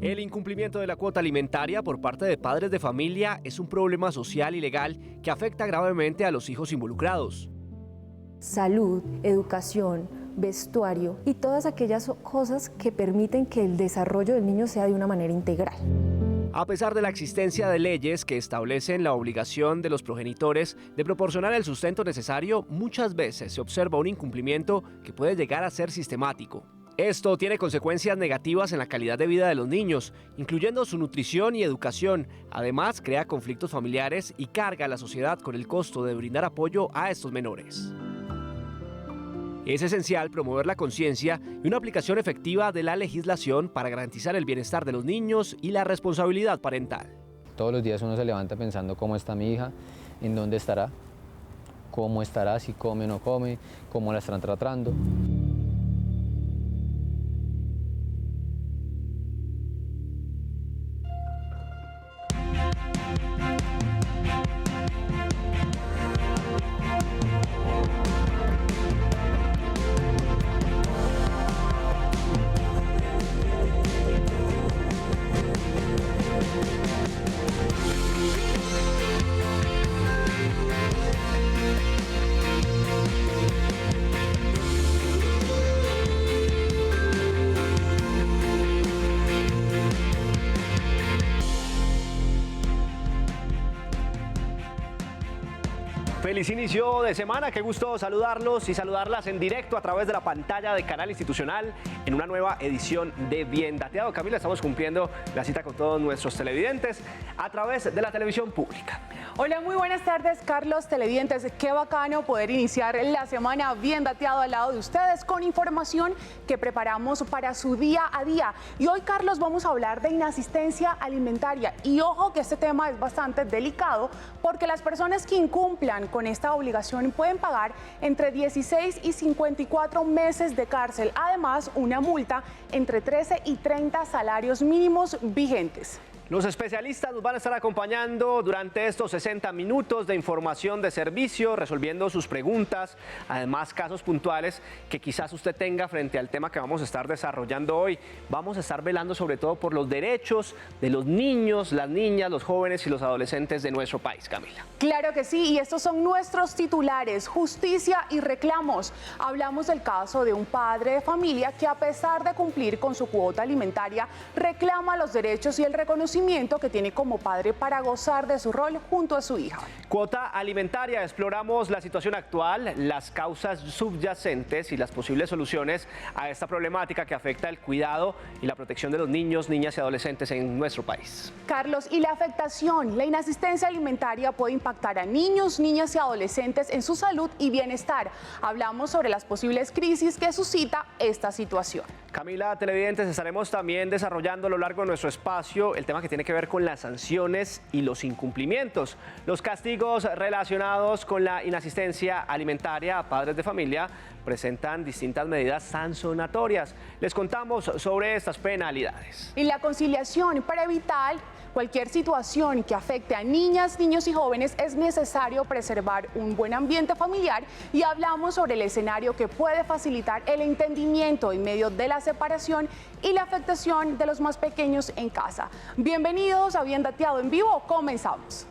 El incumplimiento de la cuota alimentaria por parte de padres de familia es un problema social y legal que afecta gravemente a los hijos involucrados. Salud, educación, vestuario y todas aquellas cosas que permiten que el desarrollo del niño sea de una manera integral. A pesar de la existencia de leyes que establecen la obligación de los progenitores de proporcionar el sustento necesario, muchas veces se observa un incumplimiento que puede llegar a ser sistemático. Esto tiene consecuencias negativas en la calidad de vida de los niños, incluyendo su nutrición y educación. Además, crea conflictos familiares y carga a la sociedad con el costo de brindar apoyo a estos menores. Es esencial promover la conciencia y una aplicación efectiva de la legislación para garantizar el bienestar de los niños y la responsabilidad parental. Todos los días uno se levanta pensando cómo está mi hija, en dónde estará, cómo estará, si come o no come, cómo la están tratando. Feliz inicio de semana, qué gusto saludarlos y saludarlas en directo a través de la pantalla de Canal Institucional en una nueva edición de Bien Dateado. Camila, estamos cumpliendo la cita con todos nuestros televidentes a través de la televisión pública. Hola, muy buenas tardes, Carlos, televidentes. Qué bacano poder iniciar la semana bien dateado al lado de ustedes con información que preparamos para su día a día. Y hoy, Carlos, vamos a hablar de inasistencia alimentaria. Y ojo que este tema es bastante delicado porque las personas que incumplan con esta obligación pueden pagar entre 16 y 54 meses de cárcel. Además, una multa entre 13 y 30 salarios mínimos vigentes. Los especialistas nos van a estar acompañando durante estos 60 minutos de información de servicio, resolviendo sus preguntas, además casos puntuales que quizás usted tenga frente al tema que vamos a estar desarrollando hoy. Vamos a estar velando sobre todo por los derechos de los niños, las niñas, los jóvenes y los adolescentes de nuestro país, Camila. Claro que sí, y estos son nuestros titulares, justicia y reclamos. Hablamos del caso de un padre de familia que a pesar de cumplir con su cuota alimentaria, reclama los derechos y el reconocimiento que tiene como padre para gozar de su rol junto a su hija. Cuota alimentaria, exploramos la situación actual, las causas subyacentes y las posibles soluciones a esta problemática que afecta el cuidado y la protección de los niños, niñas y adolescentes en nuestro país. Carlos, y la afectación, la inasistencia alimentaria puede impactar a niños, niñas y adolescentes en su salud y bienestar. Hablamos sobre las posibles crisis que suscita esta situación. Camila, televidentes, estaremos también desarrollando a lo largo de nuestro espacio el tema que tiene que ver con las sanciones y los incumplimientos. Los castigos relacionados con la inasistencia alimentaria a padres de familia presentan distintas medidas sancionatorias. Les contamos sobre estas penalidades. Y la conciliación para evitar cualquier situación que afecte a niñas, niños y jóvenes es necesario preservar un buen ambiente familiar y hablamos sobre el escenario que puede facilitar el entendimiento en medio de la separación y la afectación de los más pequeños en casa. Bienvenidos a Bien Dateado en vivo, comenzamos.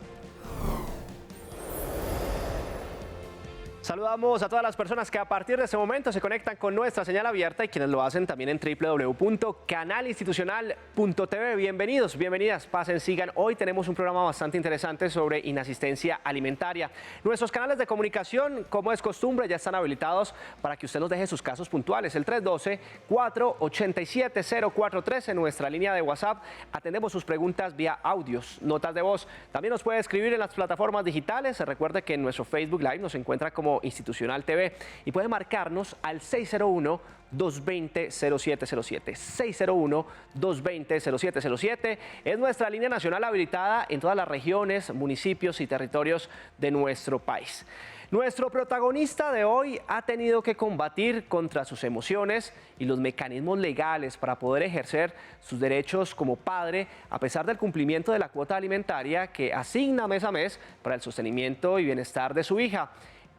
Saludamos a todas las personas que a partir de este momento se conectan con nuestra señal abierta y quienes lo hacen también en www.canalinstitucional.tv. Bienvenidos, bienvenidas, pasen, sigan. Hoy tenemos un programa bastante interesante sobre inasistencia alimentaria. Nuestros canales de comunicación, como es costumbre, ya están habilitados para que usted nos deje sus casos puntuales. El 312-487-0413, nuestra línea de WhatsApp. Atendemos sus preguntas vía audios, notas de voz. También nos puede escribir en las plataformas digitales. Recuerde que en nuestro Facebook Live nos encuentra como Institucional TV y puede marcarnos al 601-220-0707. 601-220-0707 es nuestra línea nacional habilitada en todas las regiones, municipios y territorios de nuestro país. Nuestro protagonista de hoy ha tenido que combatir contra sus emociones y los mecanismos legales para poder ejercer sus derechos como padre, a pesar del cumplimiento de la cuota alimentaria que asigna mes a mes para el sostenimiento y bienestar de su hija.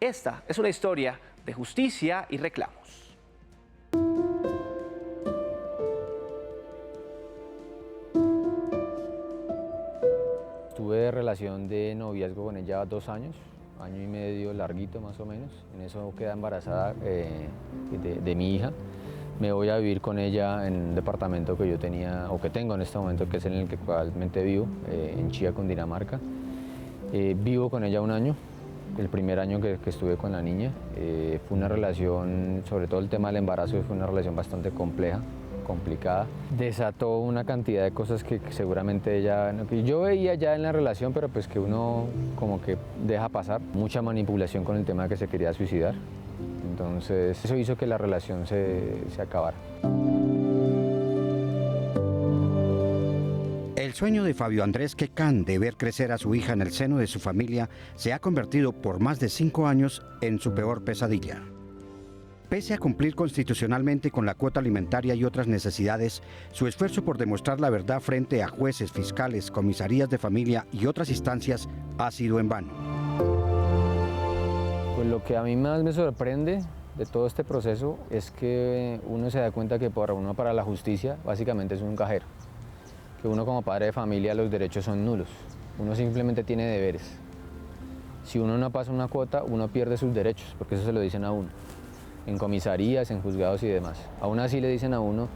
Esta es una historia de justicia y reclamos. relación de noviazgo con ella 2 años, año y medio larguito más o menos. En eso queda embarazada de mi hija. Me voy a vivir con ella en un departamento que yo tenía o que tengo en este momento, que es en el que actualmente vivo, en Chía, Cundinamarca. Vivo con ella 1 año. El primer año que estuve con la niña fue una relación, sobre todo el tema del embarazo, fue una relación bastante compleja, complicada. Desató una cantidad de cosas que seguramente ella, que yo veía ya en la relación, pero pues que uno como que deja pasar. Mucha manipulación con el tema de que se quería suicidar. Entonces eso hizo que la relación se acabara. El sueño de Fabio Andrés Quecán de ver crecer a su hija en el seno de su familia se ha convertido por más de 5 años en su peor pesadilla. Pese a cumplir constitucionalmente con la cuota alimentaria y otras necesidades, su esfuerzo por demostrar la verdad frente a jueces, fiscales, comisarías de familia y otras instancias ha sido en vano. Pues lo que a mí más me sorprende de todo este proceso es que uno se da cuenta que para la justicia básicamente es un cajero. Que uno como padre de familia los derechos son nulos, uno simplemente tiene deberes. Si uno no pasa una cuota, uno pierde sus derechos, porque eso se lo dicen a uno, en comisarías, en juzgados y demás. Aún así le dicen a uno,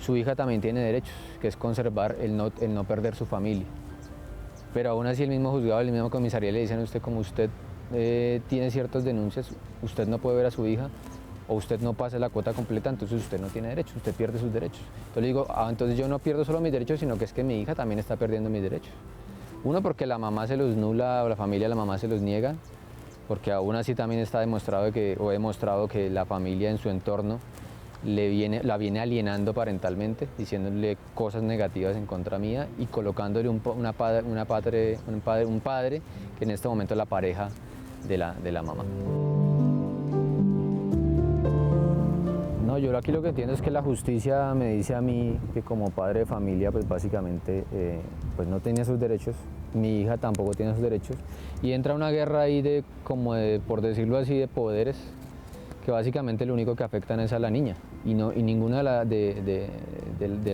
su hija también tiene derechos, que es conservar el no perder su familia. Pero aún así el mismo juzgado, la misma comisaría le dicen a usted, como usted tiene ciertas denuncias, usted no puede ver a su hija, o usted no pasa la cuota completa, entonces usted no tiene derechos, usted pierde sus derechos. Entonces le digo, entonces yo no pierdo solo mis derechos, sino que es que mi hija también está perdiendo mis derechos. Uno, porque la mamá se los nula, o la familia de la mamá se los niega, porque aún así también está demostrado he demostrado que la familia en su entorno la viene alienando parentalmente, diciéndole cosas negativas en contra mía y colocándole un padre que en este momento es la pareja de la mamá. No, yo aquí lo que entiendo es que la justicia me dice a mí que como padre de familia, pues básicamente pues no tenía sus derechos, mi hija tampoco tiene sus derechos, y entra una guerra ahí por decirlo así, de poderes, que básicamente lo único que afectan es a la niña, y ninguna de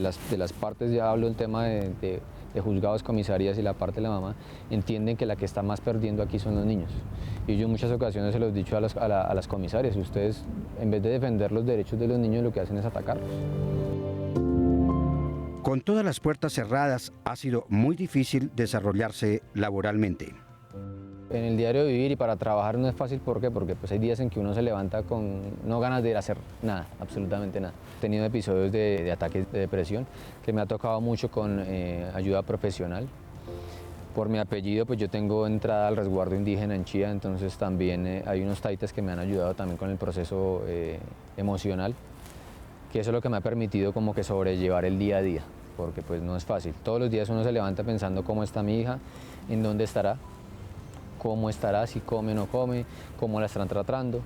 las partes, ya hablo del tema de juzgados, comisarías y la parte de la mamá, entienden que la que está más perdiendo aquí son los niños. Y yo en muchas ocasiones se los he dicho a las comisarias, ustedes en vez de defender los derechos de los niños lo que hacen es atacarlos. Con todas las puertas cerradas ha sido muy difícil desarrollarse laboralmente. En el diario de vivir y para trabajar no es fácil, ¿por qué? Porque pues hay días en que uno se levanta con no ganas de hacer nada, absolutamente nada. He tenido episodios de ataques de depresión que me ha tocado mucho con ayuda profesional. Por mi apellido, pues yo tengo entrada al resguardo indígena en Chía, entonces también hay unos taitas que me han ayudado también con el proceso emocional, que eso es lo que me ha permitido como que sobrellevar el día a día, porque pues no es fácil. Todos los días uno se levanta pensando cómo está mi hija, en dónde estará, cómo estará, si come o no come, cómo la están tratando.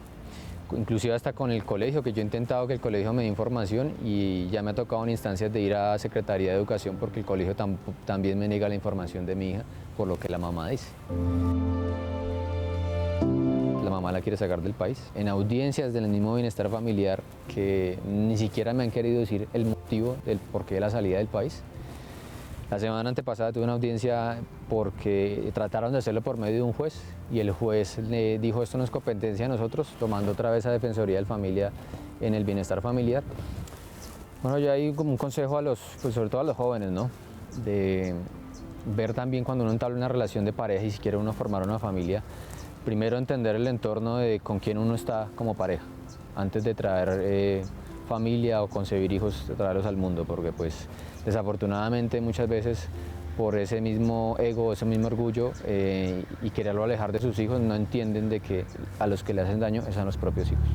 Inclusive hasta con el colegio, que yo he intentado que el colegio me dé información y ya me ha tocado en instancias de ir a Secretaría de Educación porque el colegio también me niega la información de mi hija por lo que la mamá dice. La mamá la quiere sacar del país. En audiencias del mismo bienestar familiar que ni siquiera me han querido decir el motivo del porqué de la salida del país. La semana antepasada tuve una audiencia porque trataron de hacerlo por medio de un juez y el juez le dijo esto no es competencia de nosotros, tomando otra vez a Defensoría de Familia en el bienestar familiar. Bueno, yo ahí como un consejo pues sobre todo a los jóvenes, ¿no? De ver también cuando uno entabla una relación de pareja y si quiere uno formar una familia, primero entender el entorno de con quién uno está como pareja, antes de traer familia o concebir hijos, traerlos al mundo, porque pues desafortunadamente muchas veces por ese mismo ego, ese mismo orgullo y quererlo alejar de sus hijos, no entienden de que a los que le hacen daño es a los propios hijos.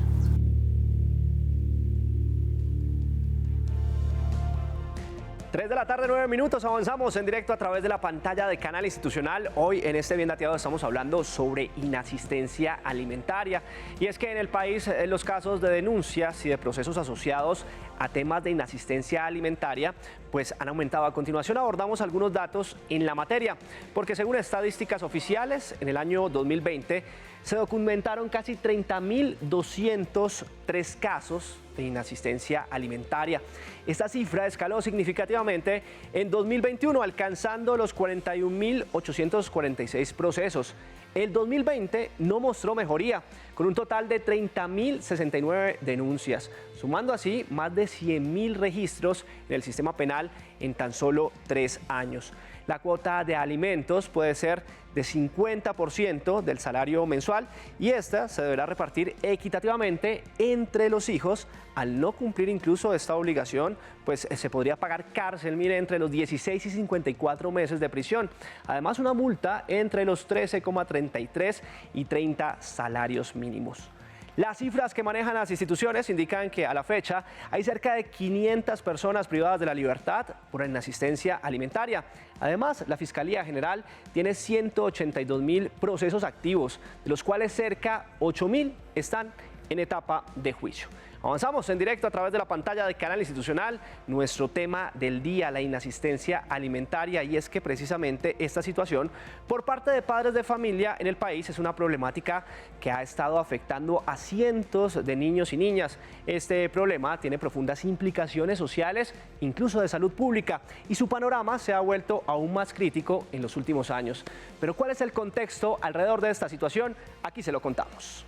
3 de la tarde, 9 minutos, avanzamos en directo a través de la pantalla de Canal Institucional. Hoy en este Bien Dateado estamos hablando sobre inasistencia alimentaria. Y es que en el país los casos de denuncias y de procesos asociados a temas de inasistencia alimentaria pues han aumentado. A continuación abordamos algunos datos en la materia, porque según estadísticas oficiales, en el año 2020 se documentaron casi 30.203 casos de inasistencia alimentaria. Esta cifra escaló significativamente en 2021, alcanzando los 41.846 procesos. El 2020 no mostró mejoría, con un total de 30.069 denuncias, sumando así más de 100.000 registros en el sistema penal en tan solo 3 años. La cuota de alimentos puede ser de 50% del salario mensual y esta se deberá repartir equitativamente entre los hijos. Al no cumplir incluso esta obligación, pues se podría pagar cárcel, mire, entre los 16 y 54 meses de prisión. Además, una multa entre los 13,33 y 30 salarios mínimos. Las cifras que manejan las instituciones indican que a la fecha hay cerca de 500 personas privadas de la libertad por inasistencia alimentaria. Además, la Fiscalía General tiene 182.000 procesos activos, de los cuales cerca 8.000 están en etapa de juicio. Avanzamos en directo a través de la pantalla del canal institucional. Nuestro tema del día, la inasistencia alimentaria, y es que precisamente esta situación por parte de padres de familia en el país es una problemática que ha estado afectando a cientos de niños y niñas. Este problema tiene profundas implicaciones sociales, incluso de salud pública, y su panorama se ha vuelto aún más crítico en los últimos años. Pero ¿cuál es el contexto alrededor de esta situación? Aquí se lo contamos.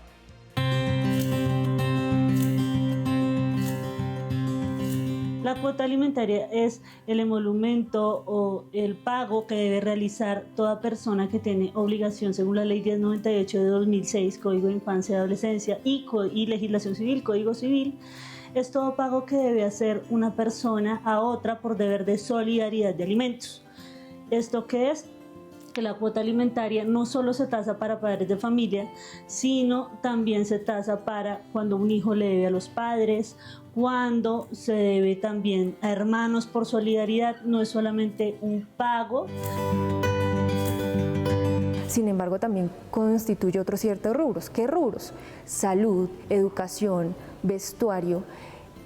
La cuota alimentaria es el emolumento o el pago que debe realizar toda persona que tiene obligación según la Ley 1098 de 2006, Código de Infancia y Adolescencia y Legislación Civil, Código Civil. Es todo pago que debe hacer una persona a otra por deber de solidaridad de alimentos. ¿Esto qué es? Que la cuota alimentaria no solo se tasa para padres de familia, sino también se tasa para cuando un hijo le debe a los padres, cuando se debe también a hermanos por solidaridad. No es solamente un pago. Sin embargo, también constituye otros ciertos rubros. ¿Qué rubros? Salud, educación, vestuario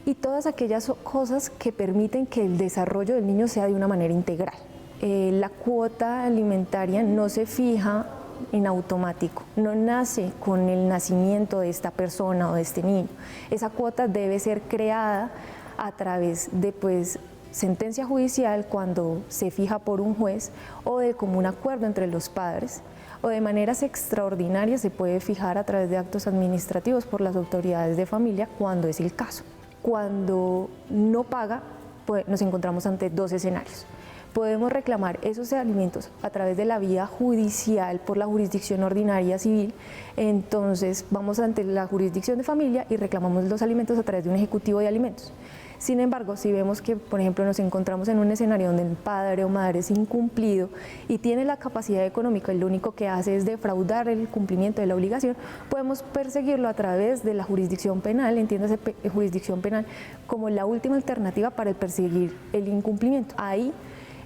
y todas aquellas cosas que permiten que el desarrollo del niño sea de una manera integral. La cuota alimentaria no se fija en automático, no nace con el nacimiento de esta persona o de este niño. Esa cuota debe ser creada a través de sentencia judicial cuando se fija por un juez o de común acuerdo entre los padres, o de maneras extraordinarias se puede fijar a través de actos administrativos por las autoridades de familia cuando es el caso. Cuando no paga, nos encontramos ante dos escenarios. Podemos reclamar esos alimentos a través de la vía judicial por la jurisdicción ordinaria civil. Entonces vamos ante la jurisdicción de familia y reclamamos los alimentos a través de un ejecutivo de alimentos. Sin embargo, si vemos que, por ejemplo, nos encontramos en un escenario donde el padre o madre es incumplido y tiene la capacidad económica y lo único que hace es defraudar el cumplimiento de la obligación, podemos perseguirlo a través de la jurisdicción penal, entiéndase jurisdicción penal, como la última alternativa para perseguir el incumplimiento. Ahí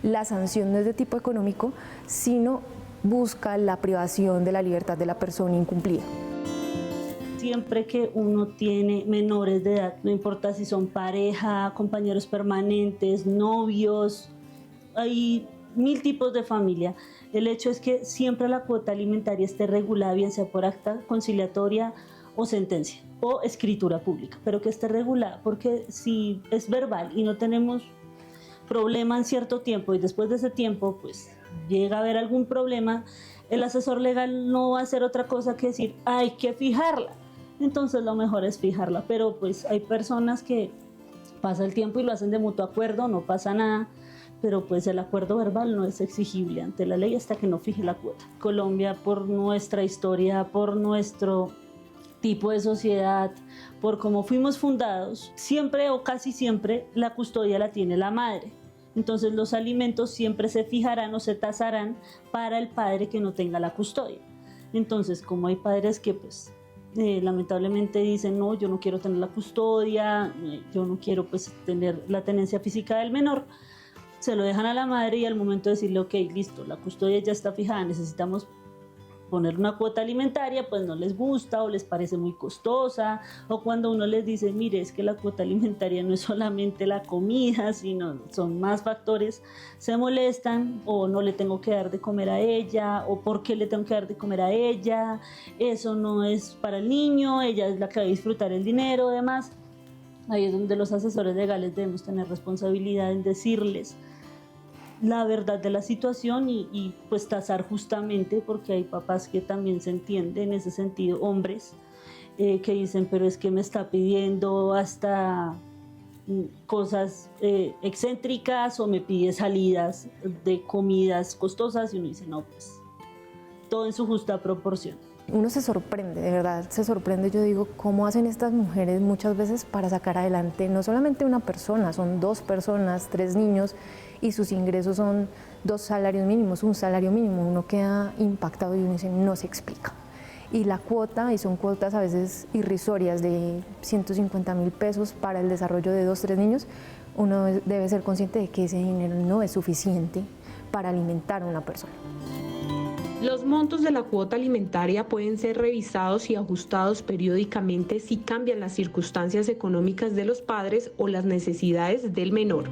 la sanción no es de tipo económico, sino busca la privación de la libertad de la persona incumplida. Siempre que uno tiene menores de edad, no importa si son pareja, compañeros permanentes, novios, hay 1000 tipos de familia. El hecho es que siempre la cuota alimentaria esté regulada, bien sea por acta conciliatoria o sentencia o escritura pública, pero que esté regulada, porque si es verbal y no tenemos problema en cierto tiempo y después de ese tiempo pues llega a haber algún problema, el asesor legal no va a hacer otra cosa que decir hay que fijarla. Entonces lo mejor es fijarla, pero pues hay personas que pasa el tiempo y lo hacen de mutuo acuerdo, no pasa nada, pero pues el acuerdo verbal no es exigible ante la ley hasta que no fije la cuota. Colombia, por nuestra historia, por nuestro tipo de sociedad, por cómo fuimos fundados, siempre o casi siempre la custodia la tiene la madre. Entonces los alimentos siempre se fijarán o se tasarán para el padre que no tenga la custodia. Entonces, como hay padres que pues lamentablemente dicen no, yo no quiero tener la custodia, yo no quiero pues tener la tenencia física del menor, se lo dejan a la madre y al momento de decirle ok, listo, la custodia ya está fijada, necesitamos poner una cuota alimentaria, pues no les gusta o les parece muy costosa, o cuando uno les dice, mire, es que la cuota alimentaria no es solamente la comida, sino son más factores, se molestan, o no le tengo que dar de comer a ella, o por qué le tengo que dar de comer a ella, eso no es para el niño, ella es la que va a disfrutar el dinero, demás. Ahí es donde los asesores legales debemos tener responsabilidad en decirles la verdad de la situación y pues tasar justamente, porque hay papás que también se entienden en ese sentido, hombres que dicen, pero es que me está pidiendo hasta cosas excéntricas o me pide salidas de comidas costosas, y uno dice, no, pues todo en su justa proporción. Uno se sorprende, de verdad, se sorprende, yo digo, cómo hacen estas mujeres muchas veces para sacar adelante no solamente una persona, son 2 personas, 3 niños, y sus ingresos son 2 salarios mínimos, un salario mínimo. Uno queda impactado y uno dice, no se explica. Y la cuota, y son cuotas a veces irrisorias de 150.000 pesos para el desarrollo de 2, 3 niños, uno debe ser consciente de que ese dinero no es suficiente para alimentar a una persona. Los montos de la cuota alimentaria pueden ser revisados y ajustados periódicamente si cambian las circunstancias económicas de los padres o las necesidades del menor.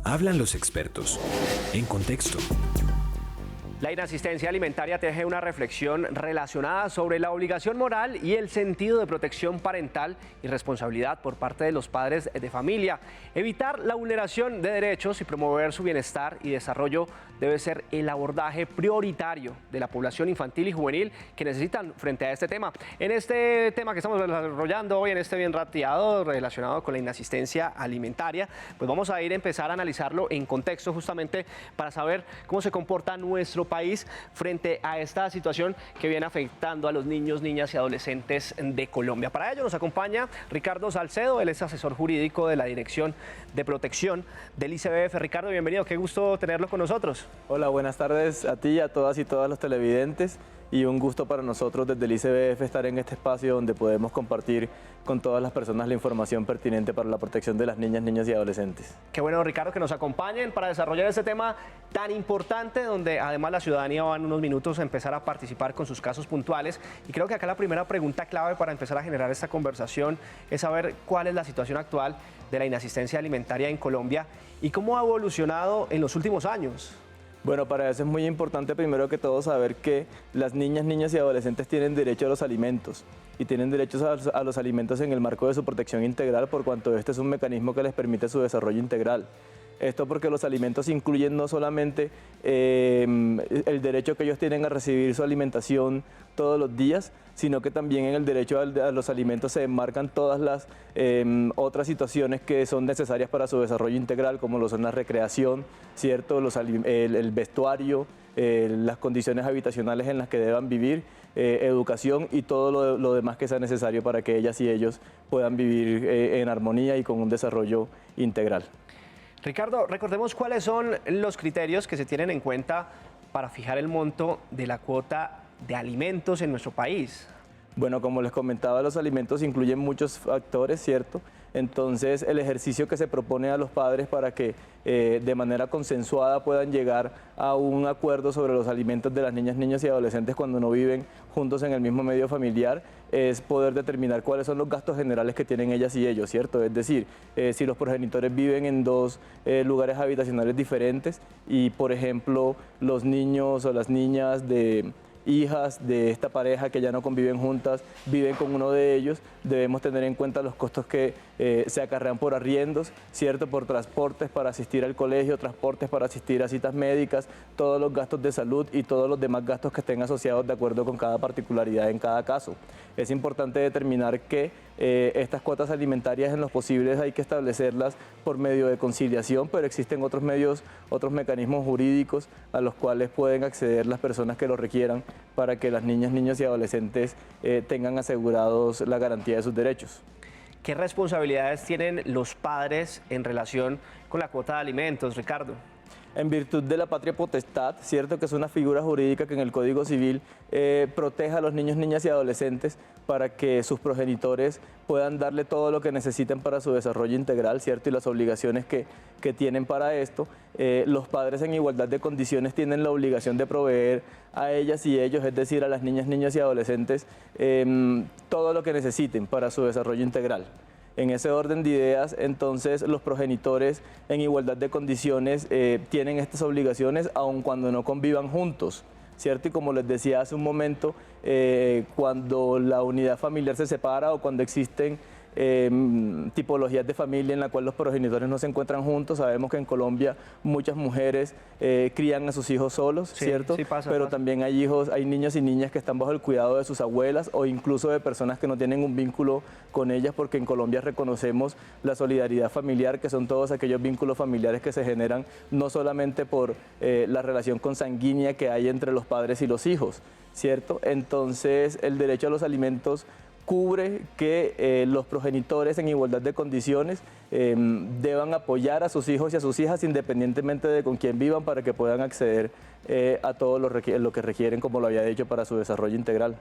Hablan los expertos. En contexto. La inasistencia alimentaria teje una reflexión relacionada sobre la obligación moral y el sentido de protección parental y responsabilidad por parte de los padres de familia. Evitar la vulneración de derechos y promover su bienestar y desarrollo debe ser el abordaje prioritario de la población infantil y juvenil que necesitan frente a este tema. En este tema que estamos desarrollando hoy, en este bien rateado relacionado con la inasistencia alimentaria, pues vamos a empezar a analizarlo en contexto justamente para saber cómo se comporta nuestro país frente a esta situación que viene afectando a los niños, niñas y adolescentes de Colombia. Para ello nos acompaña Ricardo Salcedo, él es asesor jurídico de la Dirección de Protección del ICBF. Ricardo, bienvenido, qué gusto tenerlo con nosotros. Hola, buenas tardes a ti, a todas y todos los televidentes, y un gusto para nosotros desde el ICBF estar en este espacio donde podemos compartir con todas las personas la información pertinente para la protección de las niñas, niños y adolescentes. Qué bueno, Ricardo, que nos acompañen para desarrollar este tema tan importante, donde además la ciudadanía va en unos minutos a empezar a participar con sus casos puntuales. Y creo que acá la primera pregunta clave para empezar a generar esta conversación es saber cuál es la situación actual de la inasistencia alimentaria en Colombia y cómo ha evolucionado en los últimos años. Bueno, para eso es muy importante primero que todo saber que las niñas, niños y adolescentes tienen derecho a los alimentos y tienen derechos a los alimentos en el marco de su protección integral, por cuanto este es un mecanismo que les permite su desarrollo integral. Esto porque los alimentos incluyen no solamente el derecho que ellos tienen a recibir su alimentación todos los días, sino que también en el derecho a los alimentos se enmarcan todas las otras situaciones que son necesarias para su desarrollo integral, como lo son la recreación, ¿cierto? El vestuario, las condiciones habitacionales en las que deban vivir, educación y todo lo demás que sea necesario para que ellas y ellos puedan vivir en armonía y con un desarrollo integral. Ricardo, recordemos cuáles son los criterios que se tienen en cuenta para fijar el monto de la cuota de alimentos en nuestro país. Bueno, como les comentaba, los alimentos incluyen muchos factores, ¿cierto? Entonces, el ejercicio que se propone a los padres para que de manera consensuada puedan llegar a un acuerdo sobre los alimentos de las niñas, niños y adolescentes cuando no viven juntos en el mismo medio familiar es poder determinar cuáles son los gastos generales que tienen ellas y ellos, ¿cierto? Es decir, si los progenitores viven en 2 lugares habitacionales diferentes y, por ejemplo, los niños o las niñas de hijas de esta pareja que ya no conviven juntas, viven con uno de ellos, debemos tener en cuenta los costos que se acarrean por arriendos, ¿cierto? Por transportes para asistir al colegio, transportes para asistir a citas médicas, todos los gastos de salud y todos los demás gastos que estén asociados de acuerdo con cada particularidad en cada caso. Es importante determinar que estas cuotas alimentarias en los posibles hay que establecerlas por medio de conciliación, pero existen otros medios, otros mecanismos jurídicos a los cuales pueden acceder las personas que lo requieran para que las niñas, niños y adolescentes tengan asegurados la garantía de sus derechos. ¿Qué responsabilidades tienen los padres en relación con la cuota de alimentos, Ricardo? en virtud de la patria potestad, ¿cierto? Que es una figura jurídica que en el Código Civil proteja a los niños, niñas y adolescentes para que sus progenitores puedan darle todo lo que necesiten para su desarrollo integral, ¿cierto? Y las obligaciones que tienen para esto. Los padres en igualdad de condiciones tienen la obligación de proveer a ellas y ellos, es decir, a las niñas, niños y adolescentes, todo lo que necesiten para su desarrollo integral. En ese orden de ideas, entonces, los progenitores en igualdad de condiciones tienen estas obligaciones aun cuando no convivan juntos, ¿cierto? Y como les decía hace un momento, cuando la unidad familiar se separa o cuando existen tipologías de familia en la cual los progenitores no se encuentran juntos. Sabemos que en Colombia muchas mujeres crían a sus hijos solos, Sí, ¿cierto? sí pasa, Pero pasa. también hay niños y niñas que están bajo el cuidado de sus abuelas o incluso de personas que no tienen un vínculo con ellas, porque en Colombia reconocemos la solidaridad familiar, que son todos aquellos vínculos familiares que se generan no solamente por la relación consanguínea que hay entre los padres y los hijos, ¿cierto? Entonces, el derecho a los alimentos cubre que los progenitores en igualdad de condiciones deban apoyar a sus hijos y a sus hijas independientemente de con quién vivan para que puedan acceder a todo lo que requieren, como lo había dicho, para su desarrollo integral.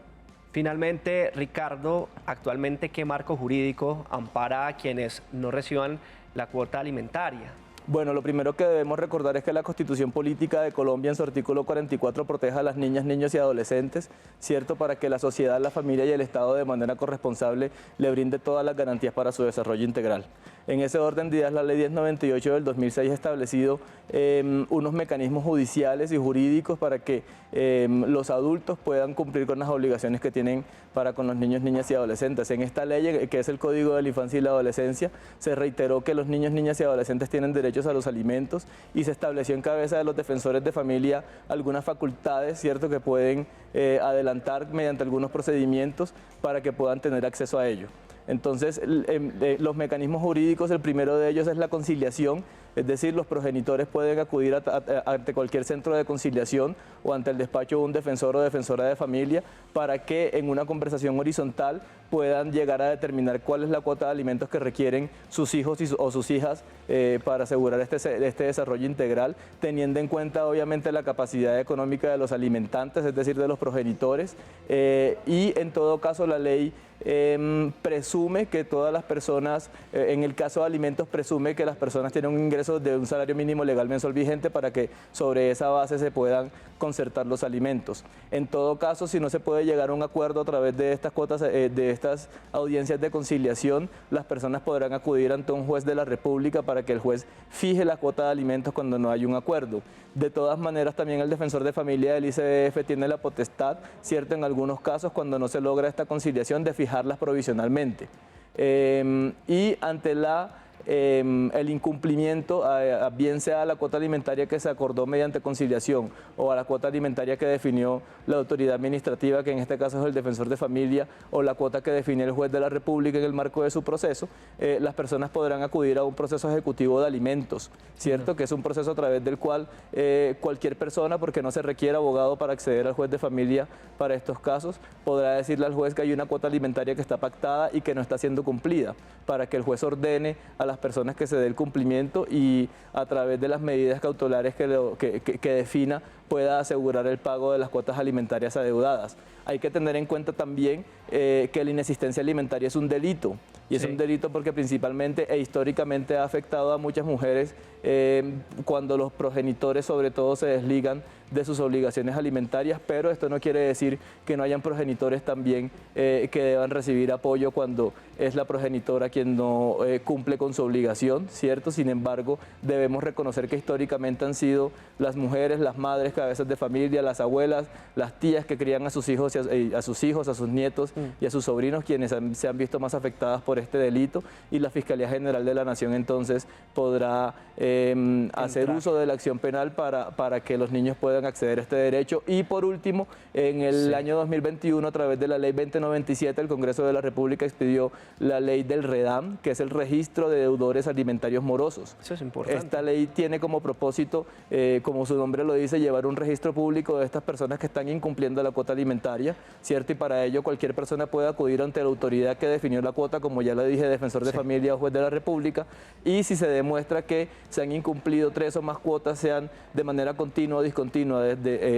Finalmente, Ricardo, actualmente, ¿qué marco jurídico ampara a quienes no reciban la cuota alimentaria? Bueno, lo primero que debemos recordar es que la Constitución Política de Colombia en su artículo 44 protege a las niñas, niños y adolescentes, ¿cierto? Para que la sociedad, la familia y el Estado de manera corresponsable le brinde todas las garantías para su desarrollo integral. En ese orden de ideas, la Ley 1098 del 2006 ha establecido unos mecanismos judiciales y jurídicos para que los adultos puedan cumplir con las obligaciones que tienen para con los niños, niñas y adolescentes. En esta ley, que es el Código de la Infancia y la Adolescencia, se reiteró que los niños, niñas y adolescentes tienen derechos a los alimentos y se estableció en cabeza de los defensores de familia algunas facultades, ¿cierto?, que pueden adelantar mediante algunos procedimientos para que puedan tener acceso a ello. Entonces, los mecanismos jurídicos, el primero de ellos es la conciliación, es decir, los progenitores pueden acudir ante cualquier centro de conciliación o ante el despacho de un defensor o defensora de familia para que en una conversación horizontal puedan llegar a determinar cuál es la cuota de alimentos que requieren sus hijos o sus hijas para asegurar este desarrollo integral, teniendo en cuenta obviamente la capacidad económica de los alimentantes, es decir, de los progenitores, y en todo caso la ley presume que todas las personas, en el caso de alimentos, presume que las personas tienen un ingreso de un salario mínimo legal mensual vigente para que sobre esa base se puedan concertar los alimentos. En todo caso, si no se puede llegar a un acuerdo a través de estas cuotas, de estas audiencias de conciliación, las personas podrán acudir ante un juez de la República para que el juez fije la cuota de alimentos cuando no hay un acuerdo. De todas maneras, también el defensor de familia del ICBF tiene la potestad, cierto, en algunos casos, cuando no se logra esta conciliación, de fijarlas provisionalmente. Y ante el incumplimiento, bien sea a la cuota alimentaria que se acordó mediante conciliación o a la cuota alimentaria que definió la autoridad administrativa, que en este caso es el defensor de familia, o la cuota que define el juez de la República en el marco de su proceso, las personas podrán acudir a un proceso ejecutivo de alimentos, ¿cierto? Que es un proceso a través del cual cualquier persona, porque no se requiere abogado para acceder al juez de familia para estos casos, podrá decirle al juez que hay una cuota alimentaria que está pactada y que no está siendo cumplida, para que el juez ordene a las personas que se dé el cumplimiento y a través de las medidas cautelares que defina pueda asegurar el pago de las cuotas alimentarias adeudadas. Hay que tener en cuenta también que la inexistencia alimentaria es un delito, y es un delito porque principalmente e históricamente ha afectado a muchas mujeres cuando los progenitores sobre todo se desligan de sus obligaciones alimentarias, pero esto no quiere decir que no hayan progenitores también que deban recibir apoyo cuando es la progenitora quien no cumple con su obligación, ¿cierto? Sin embargo, debemos reconocer que históricamente han sido las mujeres, las madres, cabezas de familia, las abuelas, las tías que crían a sus hijos, a sus nietos y a sus sobrinos quienes se han visto más afectadas por este delito, y la Fiscalía General de la Nación entonces podrá hacer uso de la acción penal para que los niños puedan puedan acceder a este derecho. Y por último, en el año 2021, a través de la ley 2097, el Congreso de la República expidió la ley del REDAM, que es el registro de deudores alimentarios morosos. Eso es importante. Esta ley tiene como propósito, como su nombre lo dice, llevar un registro público de estas personas que están incumpliendo la cuota alimentaria, ¿cierto? Y para ello cualquier persona puede acudir ante la autoridad que definió la cuota, como ya le dije, defensor de familia o juez de la República, y si se demuestra que se han incumplido 3 o más cuotas, sean de manera continua o discontinua,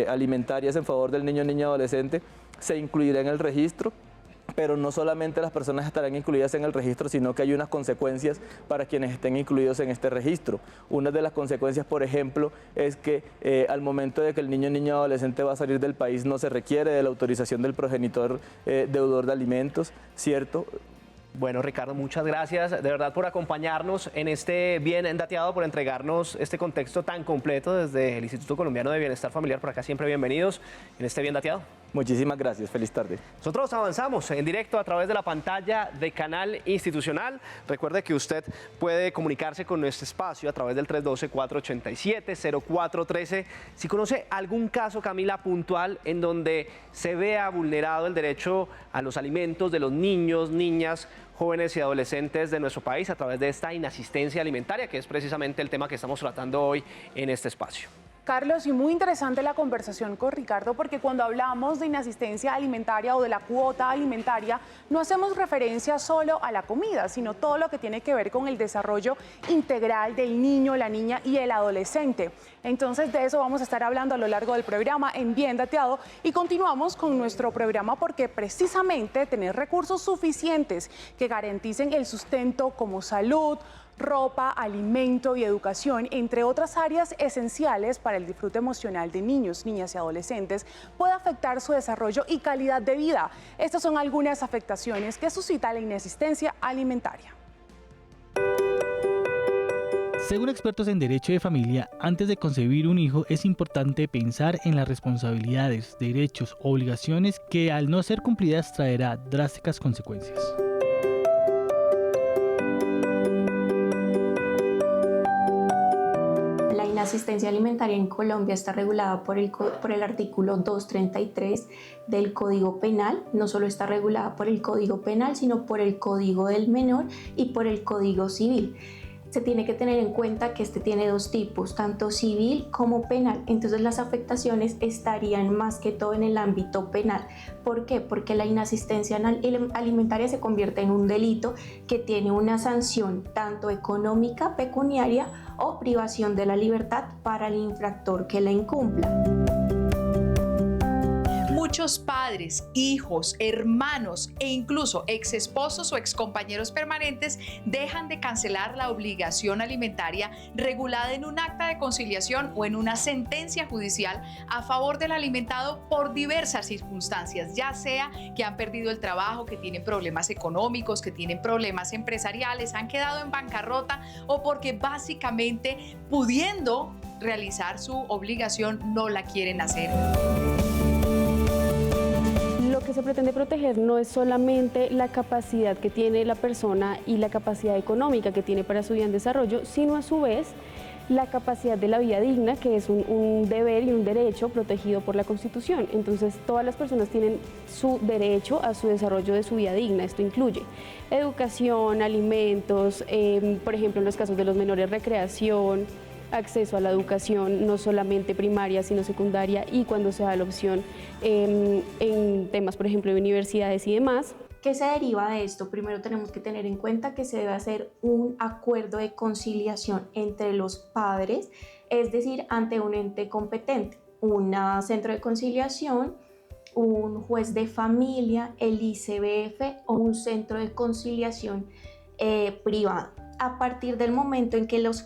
alimentarias en favor del niño, niña, adolescente, se incluirá en el registro. Pero no solamente las personas estarán incluidas en el registro, sino que hay unas consecuencias para quienes estén incluidos en este registro. Una de las consecuencias, por ejemplo, es que al momento de que el niño, niña, adolescente va a salir del país, no se requiere de la autorización del progenitor deudor de alimentos, ¿cierto? Bueno, Ricardo, muchas gracias de verdad por acompañarnos en este Bien Dateado, por entregarnos este contexto tan completo desde el Instituto Colombiano de Bienestar Familiar. Por acá siempre bienvenidos en este Bien Dateado. Muchísimas gracias, feliz tarde. Nosotros avanzamos en directo a través de la pantalla de Canal Institucional. Recuerde que usted puede comunicarse con nuestro espacio a través del 312-487-0413. Si conoce algún caso, Camila, puntual en donde se vea vulnerado el derecho a los alimentos de los niños, niñas, jóvenes y adolescentes de nuestro país a través de esta inasistencia alimentaria, que es precisamente el tema que estamos tratando hoy en este espacio. Carlos, y muy interesante la conversación con Ricardo, porque cuando hablamos de inasistencia alimentaria o de la cuota alimentaria, no hacemos referencia solo a la comida, sino todo lo que tiene que ver con el desarrollo integral del niño, la niña y el adolescente. Entonces, de eso vamos a estar hablando a lo largo del programa en Bien Dateado, y continuamos con nuestro programa porque precisamente tener recursos suficientes que garanticen el sustento como salud, ropa, alimento y educación, entre otras áreas esenciales para el disfrute emocional de niños, niñas y adolescentes, puede afectar su desarrollo y calidad de vida. Estas son algunas afectaciones que suscita la inasistencia alimentaria. Según expertos en derecho de familia, antes de concebir un hijo es importante pensar en las responsabilidades, derechos, obligaciones que al no ser cumplidas traerá drásticas consecuencias. La asistencia alimentaria en Colombia está regulada por el artículo 233 del Código Penal. No solo está regulada por el Código Penal, sino por el Código del Menor y por el Código Civil. Se tiene que tener en cuenta que este tiene 2 tipos, tanto civil como penal. Entonces las afectaciones estarían más que todo en el ámbito penal. ¿Por qué? Porque la inasistencia alimentaria se convierte en un delito que tiene una sanción tanto económica, pecuniaria o privación de la libertad para el infractor que la incumpla. Muchos padres, hijos, hermanos e incluso exesposos o excompañeros permanentes dejan de cancelar la obligación alimentaria regulada en un acta de conciliación o en una sentencia judicial a favor del alimentado por diversas circunstancias, ya sea que han perdido el trabajo, que tienen problemas económicos, que tienen problemas empresariales, han quedado en bancarrota o porque básicamente pudiendo realizar su obligación no la quieren hacer. Lo que se pretende proteger no es solamente la capacidad que tiene la persona y la capacidad económica que tiene para su vida en desarrollo, sino a su vez la capacidad de la vida digna, que es un deber y un derecho protegido por la Constitución. Entonces, todas las personas tienen su derecho a su desarrollo de su vida digna. Esto incluye educación, alimentos, por ejemplo, en los casos de los menores, recreación, acceso a la educación, no solamente primaria, sino secundaria, y cuando se da la opción en temas, por ejemplo, de universidades y demás. ¿Qué se deriva de esto? Primero tenemos que tener en cuenta que se debe hacer un acuerdo de conciliación entre los padres, es decir, ante un ente competente, un centro de conciliación, un juez de familia, el ICBF o un centro de conciliación privado. A partir del momento en que los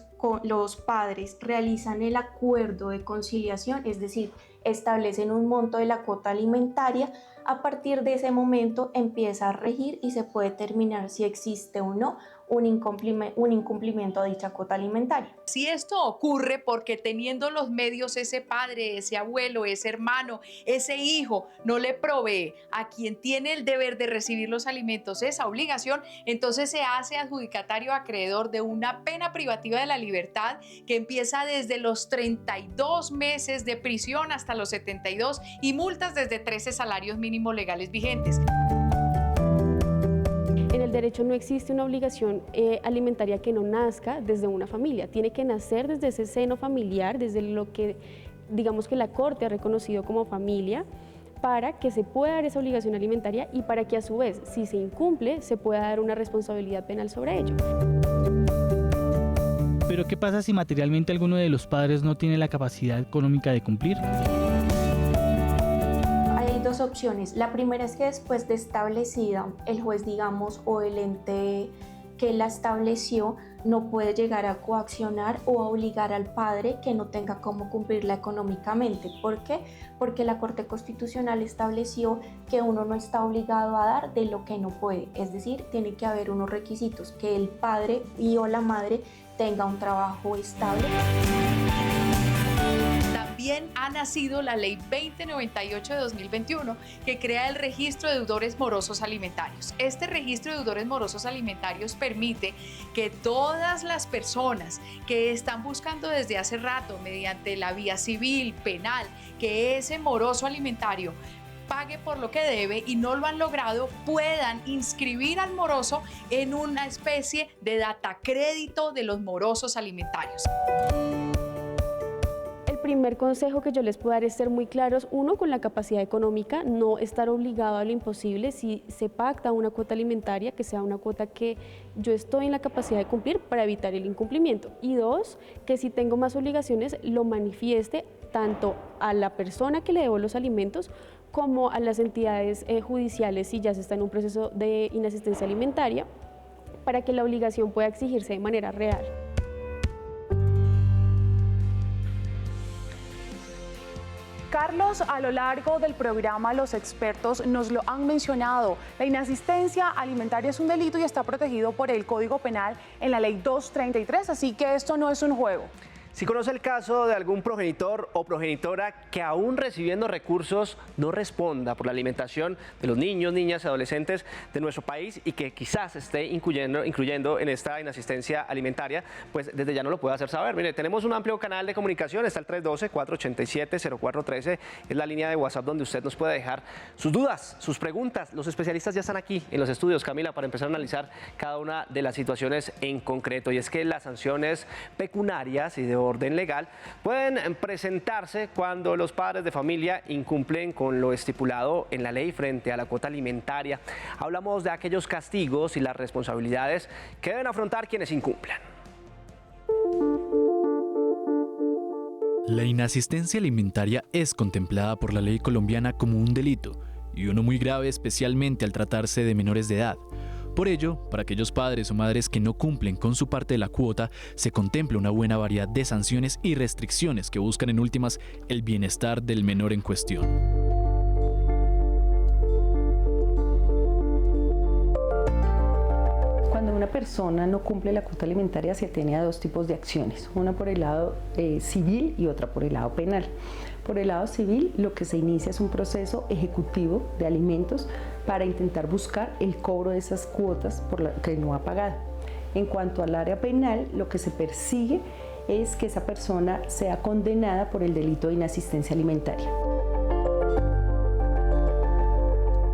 padres realizan el acuerdo de conciliación, es decir, establecen un monto de la cuota alimentaria, A partir de ese momento empieza a regir y se puede determinar si existe o no un incumplimiento de dicha cuota alimentaria. Si esto ocurre porque teniendo los medios ese padre, ese abuelo, ese hermano, ese hijo no le provee a quien tiene el deber de recibir los alimentos esa obligación, entonces se hace adjudicatario acreedor de una pena privativa de la libertad que empieza desde los 32 meses de prisión hasta los 72 y multas desde 13 salarios mínimos legales vigentes. En el derecho no existe una obligación alimentaria que no nazca desde una familia, tiene que nacer desde ese seno familiar, desde lo que digamos que la Corte ha reconocido como familia, para que se pueda dar esa obligación alimentaria y para que a su vez, si se incumple, se pueda dar una responsabilidad penal sobre ello. Pero ¿qué pasa si materialmente alguno de los padres no tiene la capacidad económica de cumplir? Hay dos opciones. La primera es que después de establecida, el juez, digamos, o el ente que la estableció no puede llegar a coaccionar o a obligar al padre que no tenga cómo cumplirla económicamente. ¿Por qué? Porque la Corte Constitucional estableció que uno no está obligado a dar de lo que no puede. Es decir, tiene que haber unos requisitos, que el padre y o la madre tenga un trabajo estable. También ha nacido la Ley 2098 de 2021 que crea el registro de deudores morosos alimentarios. Este registro de deudores morosos alimentarios permite que todas las personas que están buscando desde hace rato mediante la vía civil, penal, que ese moroso alimentario pague por lo que debe y no lo han logrado, puedan inscribir al moroso en una especie de datacrédito de los morosos alimentarios. El primer consejo que yo les puedo dar es ser muy claros, uno, con la capacidad económica, no estar obligado a lo imposible. Si se pacta una cuota alimentaria, que sea una cuota que yo estoy en la capacidad de cumplir para evitar el incumplimiento. Y dos, que si tengo más obligaciones, lo manifieste tanto a la persona que le debo los alimentos como a las entidades judiciales si ya se está en un proceso de inasistencia alimentaria, para que la obligación pueda exigirse de manera real. Carlos, a lo largo del programa los expertos nos lo han mencionado. La inasistencia alimentaria es un delito y está protegido por el Código Penal en la Ley 233, así que esto no es un juego. Si conoce el caso de algún progenitor o progenitora que aún recibiendo recursos no responda por la alimentación de los niños, niñas y adolescentes de nuestro país y que quizás esté incluyendo en esta inasistencia alimentaria, pues desde ya no lo puede hacer saber. Mire, tenemos un amplio canal de comunicación, está el 312-487-0413, es la línea de WhatsApp donde usted nos puede dejar sus dudas, sus preguntas. Los especialistas ya están aquí en los estudios, Camila, para empezar a analizar cada una de las situaciones en concreto. Y es que las sanciones pecuniarias y de orden legal pueden presentarse cuando los padres de familia incumplen con lo estipulado en la ley frente a la cuota alimentaria. Hablamos de aquellos castigos y las responsabilidades que deben afrontar quienes incumplan. La inasistencia alimentaria es contemplada por la ley colombiana como un delito y uno muy grave, especialmente al tratarse de menores de edad. Por ello, para aquellos padres o madres que no cumplen con su parte de la cuota, se contempla una buena variedad de sanciones y restricciones que buscan en últimas el bienestar del menor en cuestión. Cuando una persona no cumple la cuota alimentaria se tiene a dos tipos de acciones, una por el lado civil y otra por el lado penal. Por el lado civil, lo que se inicia es un proceso ejecutivo de alimentos para intentar buscar el cobro de esas cuotas por las que no ha pagado. En cuanto al área penal, lo que se persigue es que esa persona sea condenada por el delito de inasistencia alimentaria.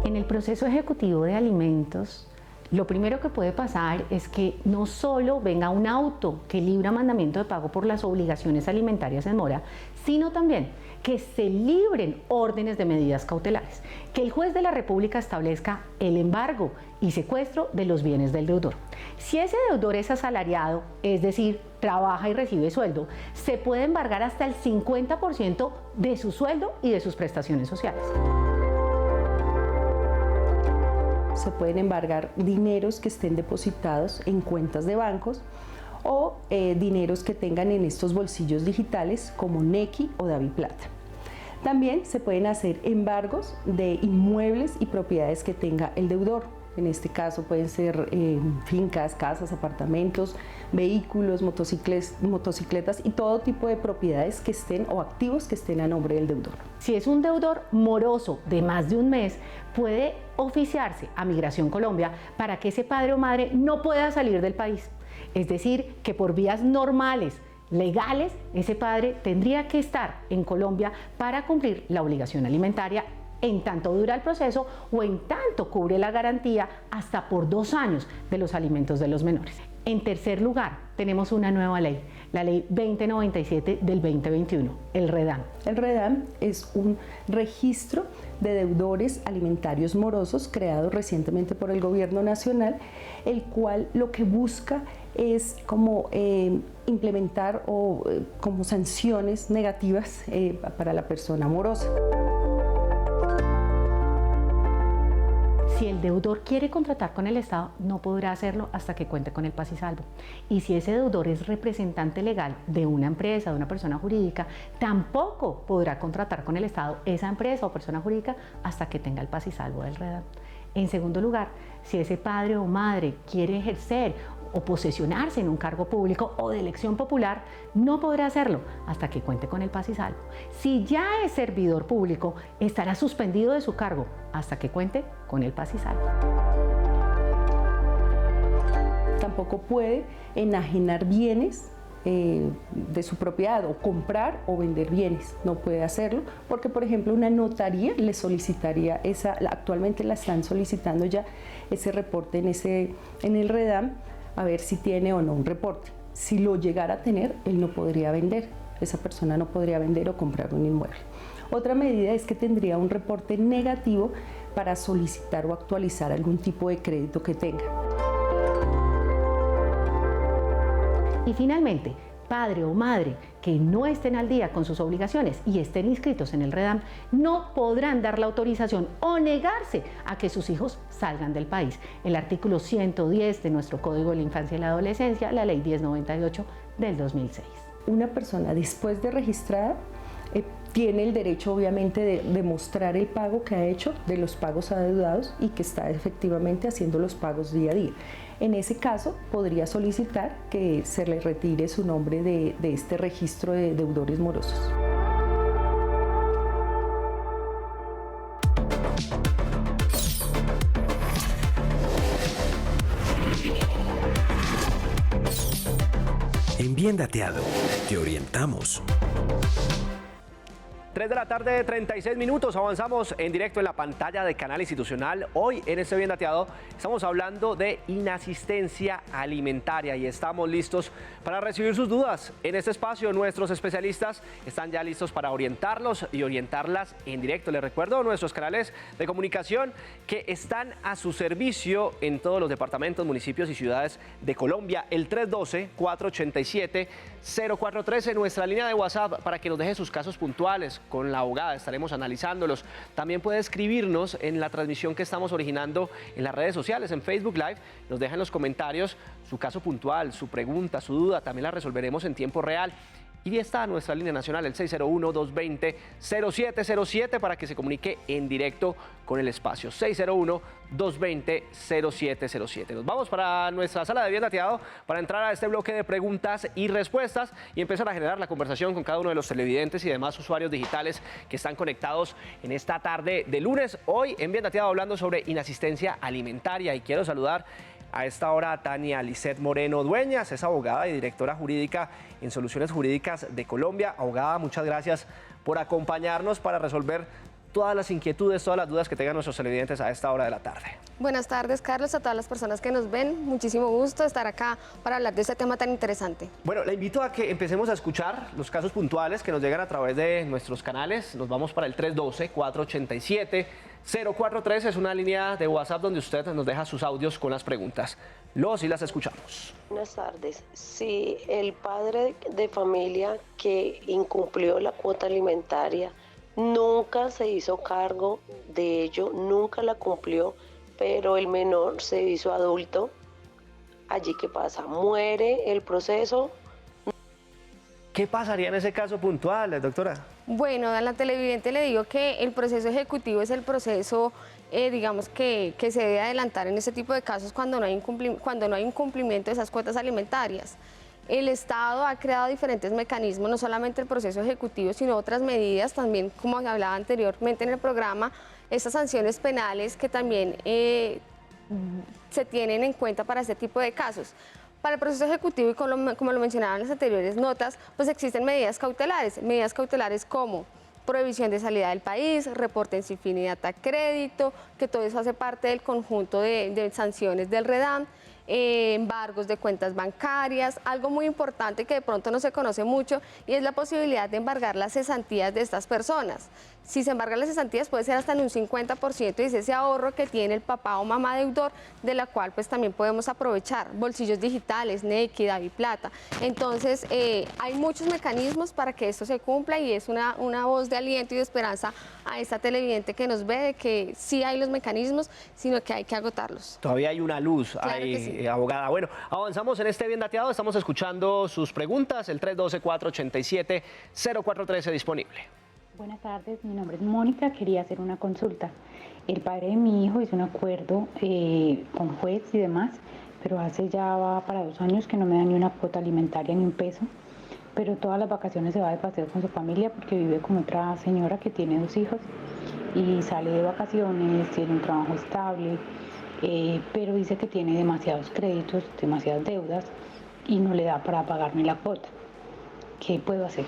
En el proceso ejecutivo de alimentos, lo primero que puede pasar es que no solo venga un auto que libra mandamiento de pago por las obligaciones alimentarias en mora, sino también que se libren órdenes de medidas cautelares, que el juez de la República establezca el embargo y secuestro de los bienes del deudor. Si ese deudor es asalariado, es decir, trabaja y recibe sueldo, se puede embargar hasta el 50% de su sueldo y de sus prestaciones sociales. Se pueden embargar dineros que estén depositados en cuentas de bancos o dineros que tengan en estos bolsillos digitales como Nequi o DaviPlata. También se pueden hacer embargos de inmuebles y propiedades que tenga el deudor. En este caso pueden ser fincas, casas, apartamentos, vehículos, motocicletas y todo tipo de propiedades que estén o activos que estén a nombre del deudor. Si es un deudor moroso de más de un mes, puede oficiarse a Migración Colombia para que ese padre o madre no pueda salir del país. Es decir, que por vías normales, legales, ese padre tendría que estar en Colombia para cumplir la obligación alimentaria en tanto dura el proceso o en tanto cubre la garantía hasta por 2 años de los alimentos de los menores. En tercer lugar, tenemos una nueva ley, la Ley 2097 del 2021, el REDAM. El REDAM es un registro de deudores alimentarios morosos creado recientemente por el Gobierno Nacional, el cual lo que busca es como implementar como sanciones negativas para la persona morosa. Si el deudor quiere contratar con el Estado, no podrá hacerlo hasta que cuente con el paz y salvo. Y si ese deudor es representante legal de una empresa, de una persona jurídica, tampoco podrá contratar con el Estado esa empresa o persona jurídica hasta que tenga el paz y salvo del REDAM. En segundo lugar, si ese padre o madre quiere ejercer o posesionarse en un cargo público o de elección popular, no podrá hacerlo hasta que cuente con el paz y salvo. Si ya es servidor público, estará suspendido de su cargo hasta que cuente con el paz y salvo. Tampoco puede enajenar bienes de su propiedad o comprar o vender bienes, no puede hacerlo porque, por ejemplo, una notaría le solicitaría actualmente la están solicitando ya ese reporte en el REDAM, a ver si tiene o no un reporte. Si lo llegara a tener, él no podría vender, esa persona no podría vender o comprar un inmueble. Otra medida es que tendría un reporte negativo para solicitar o actualizar algún tipo de crédito que tenga. Y finalmente, padre o madre que no estén al día con sus obligaciones y estén inscritos en el REDAM no podrán dar la autorización o negarse a que sus hijos salgan del país. El artículo 110 de nuestro Código de la Infancia y la Adolescencia, la Ley 1098 del 2006. Una persona después de registrada tiene el derecho obviamente de demostrar el pago que ha hecho, de los pagos adeudados y que está efectivamente haciendo los pagos día a día. En ese caso podría solicitar que se le retire su nombre de este registro de deudores morosos. En Bien Dateado, te orientamos. 3 de la tarde, 36 minutos, avanzamos en directo en la pantalla de Canal Institucional. Hoy en este Bien Dateado estamos hablando de inasistencia alimentaria y estamos listos para recibir sus dudas. En este espacio nuestros especialistas están ya listos para orientarlos y orientarlas en directo. Les recuerdo nuestros canales de comunicación que están a su servicio en todos los departamentos, municipios y ciudades de Colombia. El 312-487-0413, nuestra línea de WhatsApp para que nos deje sus casos puntuales. Con la abogada estaremos analizándolos. También puede escribirnos en la transmisión que estamos originando en las redes sociales, en Facebook Live. Nos deja en los comentarios su caso puntual, su pregunta, su duda. También la resolveremos en tiempo real. Y está nuestra línea nacional, el 601-220-0707, para que se comunique en directo con el espacio. 601-220-0707. Nos vamos para nuestra sala de Bien Dateado para entrar a este bloque de preguntas y respuestas y empezar a generar la conversación con cada uno de los televidentes y demás usuarios digitales que están conectados en esta tarde de lunes. Hoy en Bien Dateado hablando sobre inasistencia alimentaria y quiero saludar a esta hora a Tania Lisset Moreno Dueñas, es abogada y directora jurídica en Soluciones Jurídicas de Colombia. Abogada, muchas gracias por acompañarnos para resolver todas las inquietudes, todas las dudas que tengan nuestros televidentes a esta hora de la tarde. Buenas tardes, Carlos, a todas las personas que nos ven. Muchísimo gusto estar acá para hablar de este tema tan interesante. Bueno, la invito a que empecemos a escuchar los casos puntuales que nos llegan a través de nuestros canales. Nos vamos para el 312-487-0413. Es una línea de WhatsApp donde usted nos deja sus audios con las preguntas. Los y las escuchamos. Buenas tardes. Si el padre de familia que incumplió la cuota alimentaria nunca se hizo cargo de ello, nunca la cumplió, pero el menor se hizo adulto, ¿allí qué pasa? ¿Muere el proceso? ¿Qué pasaría en ese caso puntual, doctora? Bueno, a la televidente le digo que el proceso ejecutivo es el proceso, digamos, que se debe adelantar en este tipo de casos cuando no hay un cumplimiento de esas cuotas alimentarias. El Estado ha creado diferentes mecanismos, no solamente el proceso ejecutivo, sino otras medidas también, como hablaba anteriormente en el programa, estas sanciones penales que también se tienen en cuenta para este tipo de casos. Para el proceso ejecutivo, y como lo mencionaban en las anteriores notas, pues existen medidas cautelares como prohibición de salida del país, reporte en sin fin y data crédito, que todo eso hace parte del conjunto de sanciones del REDAM, embargos de cuentas bancarias, algo muy importante que de pronto no se conoce mucho y es la posibilidad de embargar las cesantías de estas personas. Si se embargan las cesantías puede ser hasta en un 50% y es ese ahorro que tiene el papá o mamá deudor, de la cual pues también podemos aprovechar, bolsillos digitales, Nequi, DaviPlata. Entonces hay muchos mecanismos para que esto se cumpla y es una voz de aliento y de esperanza a esta televidente que nos ve de que sí hay los mecanismos, sino que hay que agotarlos. Todavía hay una luz, Claro que sí. Abogada. Bueno, avanzamos en este Bien Dateado, estamos escuchando sus preguntas, el 312-487-0413 disponible. Buenas tardes, mi nombre es Mónica, quería hacer una consulta. El padre de mi hijo hizo un acuerdo con juez y demás, pero hace ya va para 2 años que no me da ni una cuota alimentaria ni un peso, pero todas las vacaciones se va de paseo con su familia porque vive con otra señora que tiene 2 hijos y sale de vacaciones, tiene un trabajo estable, pero dice que tiene demasiados créditos, demasiadas deudas y no le da para pagarme la cuota. ¿Qué puedo hacer?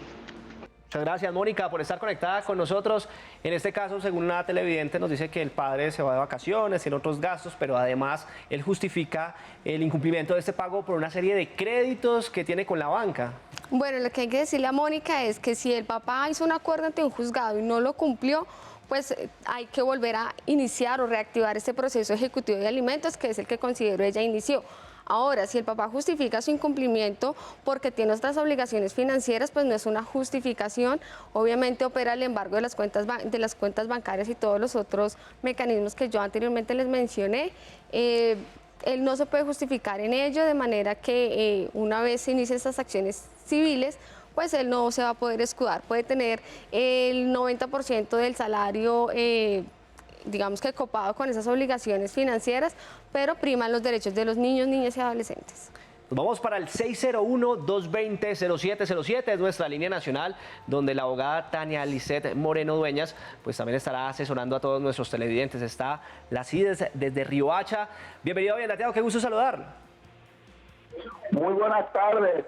Muchas gracias, Mónica, por estar conectada con nosotros. En este caso, según una televidente, nos dice que el padre se va de vacaciones, tiene otros gastos, pero además él justifica el incumplimiento de este pago por una serie de créditos que tiene con la banca. Bueno, lo que hay que decirle a Mónica es que si el papá hizo un acuerdo ante un juzgado y no lo cumplió, pues hay que volver a iniciar o reactivar este proceso ejecutivo de alimentos, que es el que considero ella inició. Ahora, si el papá justifica su incumplimiento porque tiene otras obligaciones financieras, pues no es una justificación. Obviamente opera el embargo de las cuentas bancarias y todos los otros mecanismos que yo anteriormente les mencioné. Él no se puede justificar en ello, de manera que una vez se inicien estas acciones civiles, pues él no se va a poder escudar. Puede tener el 90% del salario digamos que copado con esas obligaciones financieras, pero priman los derechos de los niños, niñas y adolescentes. Nos vamos para el 601-220-0707, es nuestra línea nacional, donde la abogada Tania Lisset Moreno Dueñas pues también estará asesorando a todos nuestros televidentes. Está la CIDES desde Riohacha. Bienvenido, Bien Dateado, qué gusto saludarlo. Muy buenas tardes.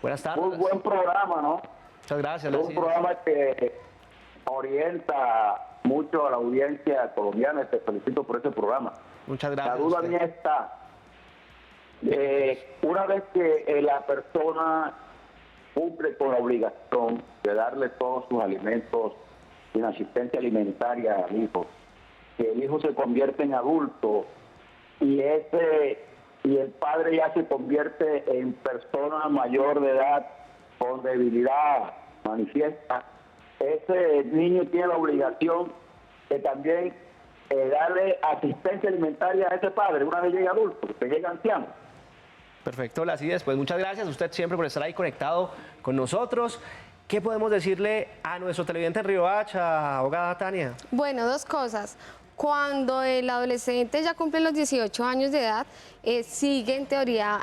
Buenas tardes. Muy buen programa, ¿no? Muchas gracias. Es un programa que orienta mucho a la audiencia colombiana y te felicito por ese programa. Muchas gracias. La duda mía está, una vez que la persona cumple con la obligación de darle todos sus alimentos sin asistencia alimentaria al hijo, que el hijo se convierte en adulto y el padre ya se convierte en persona mayor de edad con debilidad manifiesta, ese niño tiene la obligación de también darle asistencia alimentaria a ese padre una vez llegue adulto, que llegue anciano. Perfecto, la CIDES, pues muchas gracias a usted siempre por estar ahí conectado con nosotros. ¿Qué podemos decirle a nuestro televidente en Riohacha, abogada Tania? Bueno, 2 cosas. Cuando el adolescente ya cumple los 18 años de edad, sigue en teoría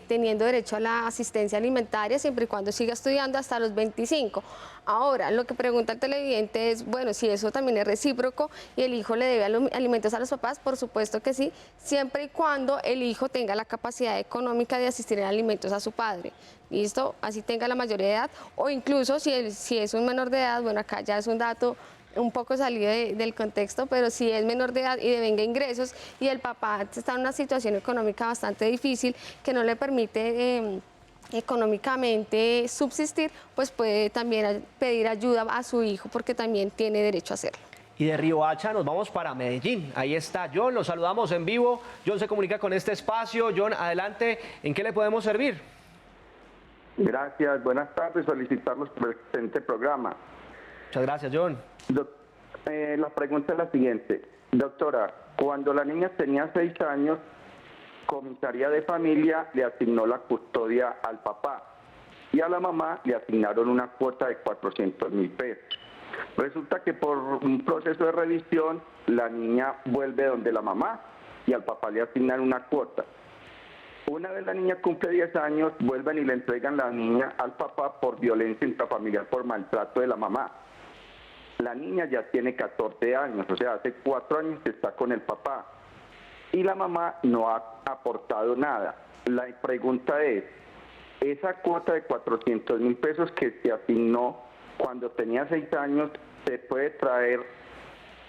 teniendo derecho a la asistencia alimentaria siempre y cuando siga estudiando hasta los 25. Ahora, lo que pregunta el televidente es, bueno, si eso también es recíproco y el hijo le debe alimentos a los papás, por supuesto que sí, siempre y cuando el hijo tenga la capacidad económica de asistir en alimentos a su padre. ¿Listo? Así tenga la mayoría de edad, o incluso si es un menor de edad, bueno, acá ya es un dato un poco salido del contexto, pero si es menor de edad y devenga ingresos y el papá está en una situación económica bastante difícil que no le permite económicamente subsistir, pues puede también pedir ayuda a su hijo porque también tiene derecho a hacerlo. Y de Riohacha nos vamos para Medellín. Ahí está John, lo saludamos en vivo. John se comunica con este espacio. John, adelante, ¿en qué le podemos servir? Gracias, buenas tardes, felicitarlos por el excelente programa. Muchas gracias, John. La pregunta es la siguiente. Doctora, cuando la niña tenía 6 años, Comisaría de Familia le asignó la custodia al papá y a la mamá le asignaron una cuota de 400.000 pesos. Resulta que por un proceso de revisión la niña vuelve donde la mamá y al papá le asignan una cuota. Una vez la niña cumple 10 años, vuelven y le entregan la niña al papá por violencia intrafamiliar, por maltrato de la mamá. La niña ya tiene 14 años, o sea, hace 4 años que está con el papá. Y la mamá no ha aportado nada. La pregunta es, esa cuota de 400.000 pesos que se asignó cuando tenía 6 años, ¿se puede traer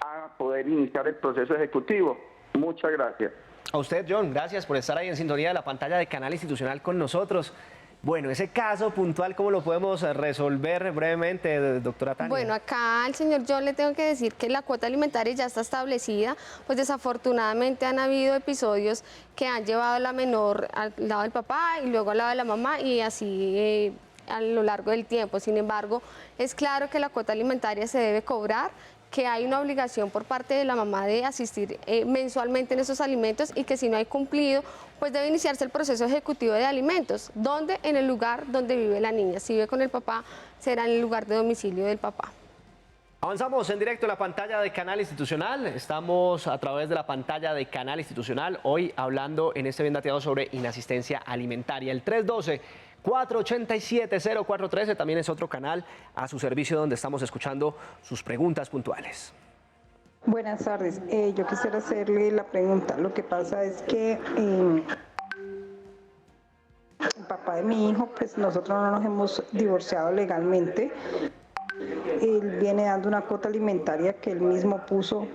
a poder iniciar el proceso ejecutivo? Muchas gracias. A usted, John, gracias por estar ahí en sintonía de la pantalla de Canal Institucional con nosotros. Bueno, ese caso puntual, ¿cómo lo podemos resolver brevemente, doctora Tania? Bueno, acá al señor John le tengo que decir que la cuota alimentaria ya está establecida, pues desafortunadamente han habido episodios que han llevado a la menor al lado del papá y luego al lado de la mamá y así a lo largo del tiempo. Sin embargo, es claro que la cuota alimentaria se debe cobrar, que hay una obligación por parte de la mamá de asistir mensualmente en esos alimentos y que si no hay cumplido, pues debe iniciarse el proceso ejecutivo de alimentos. ¿Dónde? En el lugar donde vive la niña. Si vive con el papá, será en el lugar de domicilio del papá. Avanzamos en directo en la pantalla de Canal Institucional. Estamos a través de la pantalla de Canal Institucional, hoy hablando en este Bien Dateado sobre inasistencia alimentaria. El 312-487-0413 también es otro canal a su servicio donde estamos escuchando sus preguntas puntuales. Buenas tardes, yo quisiera hacerle la pregunta. Lo que pasa es que el papá de mi hijo, pues nosotros no nos hemos divorciado legalmente. Él viene dando una cuota alimentaria que él mismo puso,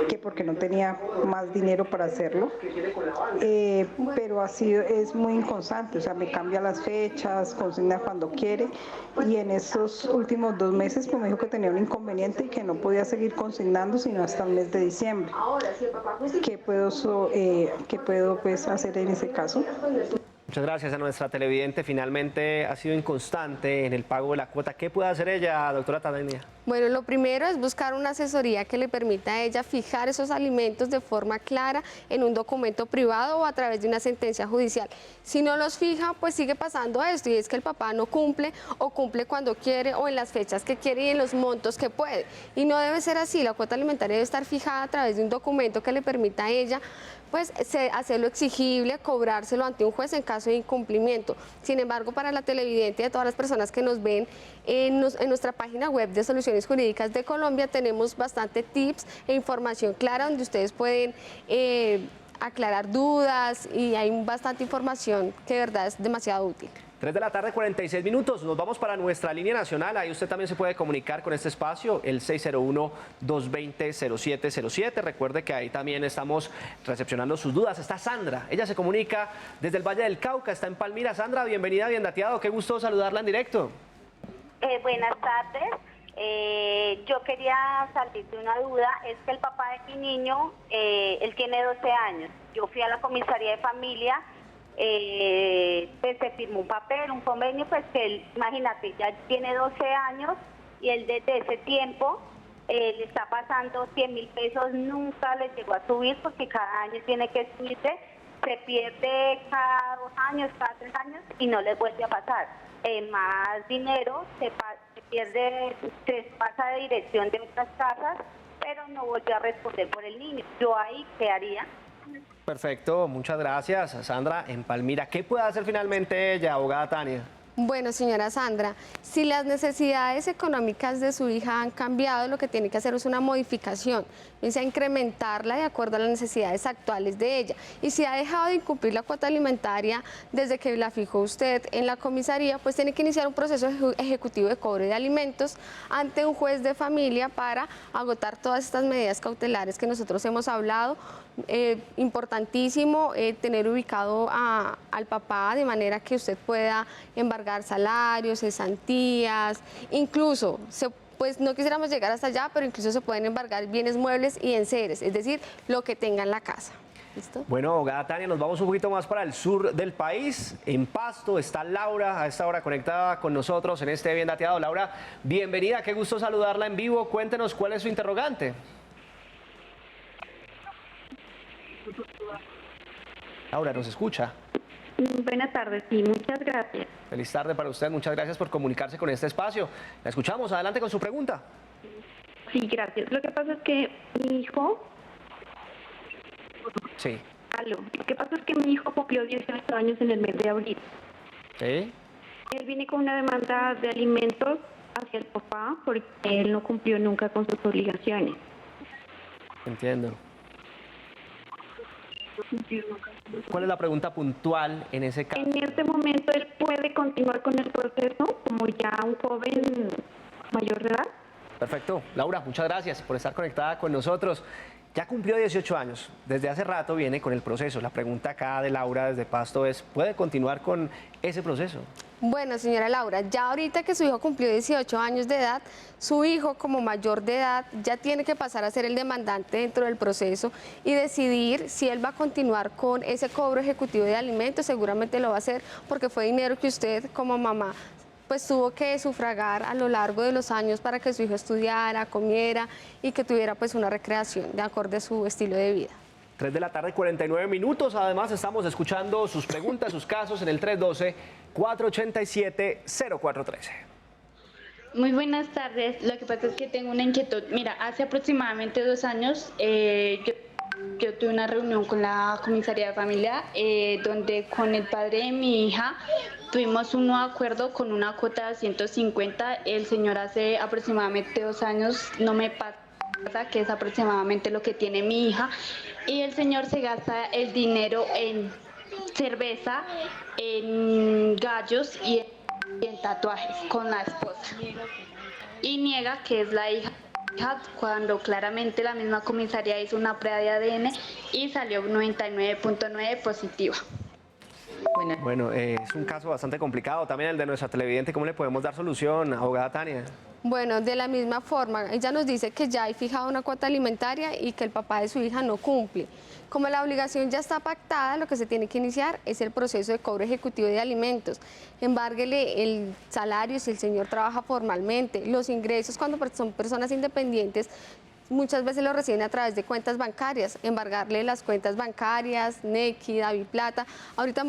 que porque no tenía más dinero para hacerlo, pero es muy inconstante, o sea, me cambia las fechas, consigna cuando quiere, y en estos últimos 2 meses pues, me dijo que tenía un inconveniente y que no podía seguir consignando sino hasta el mes de diciembre. ¿Qué puedo pues, hacer en ese caso? Muchas gracias a nuestra televidente. Finalmente ha sido inconstante en el pago de la cuota. ¿Qué puede hacer ella, doctora Tania? Bueno, lo primero es buscar una asesoría que le permita a ella fijar esos alimentos de forma clara en un documento privado o a través de una sentencia judicial. Si no los fija, pues sigue pasando esto, y es que el papá no cumple o cumple cuando quiere o en las fechas que quiere y en los montos que puede. Y no debe ser así. La cuota alimentaria debe estar fijada a través de un documento que le permita a ella pues hacerlo exigible, cobrárselo ante un juez en caso de incumplimiento. Sin embargo, para la televidente y a todas las personas que nos ven en nuestra página web de Soluciones Jurídicas de Colombia, tenemos bastante tips e información clara donde ustedes pueden aclarar dudas y hay bastante información que de verdad es demasiado útil. 3 de la tarde, 46 minutos. Nos vamos para nuestra línea nacional. Ahí usted también se puede comunicar con este espacio, el 601-220-0707. Recuerde que ahí también estamos recepcionando sus dudas. Está Sandra. Ella se comunica desde el Valle del Cauca, está en Palmira. Sandra, bienvenida, bien dateado. Qué gusto saludarla en directo. Buenas tardes. Yo quería salir de una duda. Es que el papá de mi niño, él tiene 12 años. Yo fui a la comisaría de familia. Pues se firmó un papel, un convenio, pues que él, imagínate, ya tiene 12 años y él desde ese tiempo le está pasando 100.000 pesos, nunca le llegó a subir porque cada año tiene que subirse, se pierde cada 2 años, cada 3 años y no le vuelve a pasar. Más dinero se pierde, se pasa de dirección de otras casas, pero no volvió a responder por el niño. Yo ahí, ¿qué haría? Perfecto, muchas gracias, Sandra, en Palmira. ¿Qué puede hacer finalmente ella, abogada Tania? Bueno, señora Sandra, si las necesidades económicas de su hija han cambiado, lo que tiene que hacer es una modificación, es incrementarla de acuerdo a las necesidades actuales de ella. Y si ha dejado de incumplir la cuota alimentaria desde que la fijó usted en la comisaría, pues tiene que iniciar un proceso ejecutivo de cobro de alimentos ante un juez de familia para agotar todas estas medidas cautelares que nosotros hemos hablado. Importantísimo tener ubicado al papá de manera que usted pueda embargar salarios, cesantías, incluso pues no quisiéramos llegar hasta allá, pero incluso se pueden embargar bienes muebles y enseres, es decir, lo que tenga en la casa. ¿Listo? Bueno, abogada Tania, nos vamos un poquito más para el sur del país. En Pasto está Laura, a esta hora conectada con nosotros en este Bien Dateado. Laura, bienvenida, qué gusto saludarla en vivo. Cuéntenos cuál es su interrogante. Laura, ¿nos escucha? Buenas tardes, sí, muchas gracias. Feliz tarde para usted, muchas gracias por comunicarse con este espacio. La escuchamos, adelante con su pregunta. Sí, gracias. Lo que pasa es que mi hijo... Sí. Aló. Lo que pasa es que mi hijo cumplió 18 años en el mes de abril. ¿Sí? Él viene con una demanda de alimentos hacia el papá porque él no cumplió nunca con sus obligaciones. Entiendo. ¿Cuál es la pregunta puntual en ese caso? En este momento él puede continuar con el proceso como ya un joven mayor de edad. Perfecto. Laura, muchas gracias por estar conectada con nosotros. Ya cumplió 18 años. Desde hace rato viene con el proceso. La pregunta acá de Laura desde Pasto es, ¿puede continuar con ese proceso? Bueno, señora Laura, ya ahorita que su hijo cumplió 18 años de edad, su hijo como mayor de edad ya tiene que pasar a ser el demandante dentro del proceso y decidir si él va a continuar con ese cobro ejecutivo de alimentos. Seguramente lo va a hacer porque fue dinero que usted como mamá pues tuvo que sufragar a lo largo de los años para que su hijo estudiara, comiera y que tuviera pues una recreación de acuerdo a su estilo de vida. 3 de la tarde, 49 minutos. Además, estamos escuchando sus preguntas, sus casos en el 312-487-0413. Muy buenas tardes. Lo que pasa es que tengo una inquietud. Mira, hace aproximadamente 2 años yo tuve una reunión con la comisaría de familia donde con el padre de mi hija tuvimos un nuevo acuerdo con una cuota de 150. El señor hace aproximadamente 2 años no me pasa, que es aproximadamente lo que tiene mi hija, y el señor se gasta el dinero en cerveza, en gallos y en tatuajes con la esposa y niega que es la hija cuando claramente la misma comisaría hizo una prueba de ADN y salió 99.9 positiva. Bueno, es un caso bastante complicado también el de nuestra televidente. ¿Cómo le podemos dar solución, abogada Tania? Bueno, de la misma forma, ella nos dice que ya hay fijado una cuota alimentaria y que el papá de su hija no cumple. Como la obligación ya está pactada, lo que se tiene que iniciar es el proceso de cobro ejecutivo de alimentos. Embárguele el salario si el señor trabaja formalmente. Los ingresos cuando son personas independientes muchas veces lo reciben a través de cuentas bancarias. Embargarle las cuentas bancarias, Nequi, Daviplata. Ahorita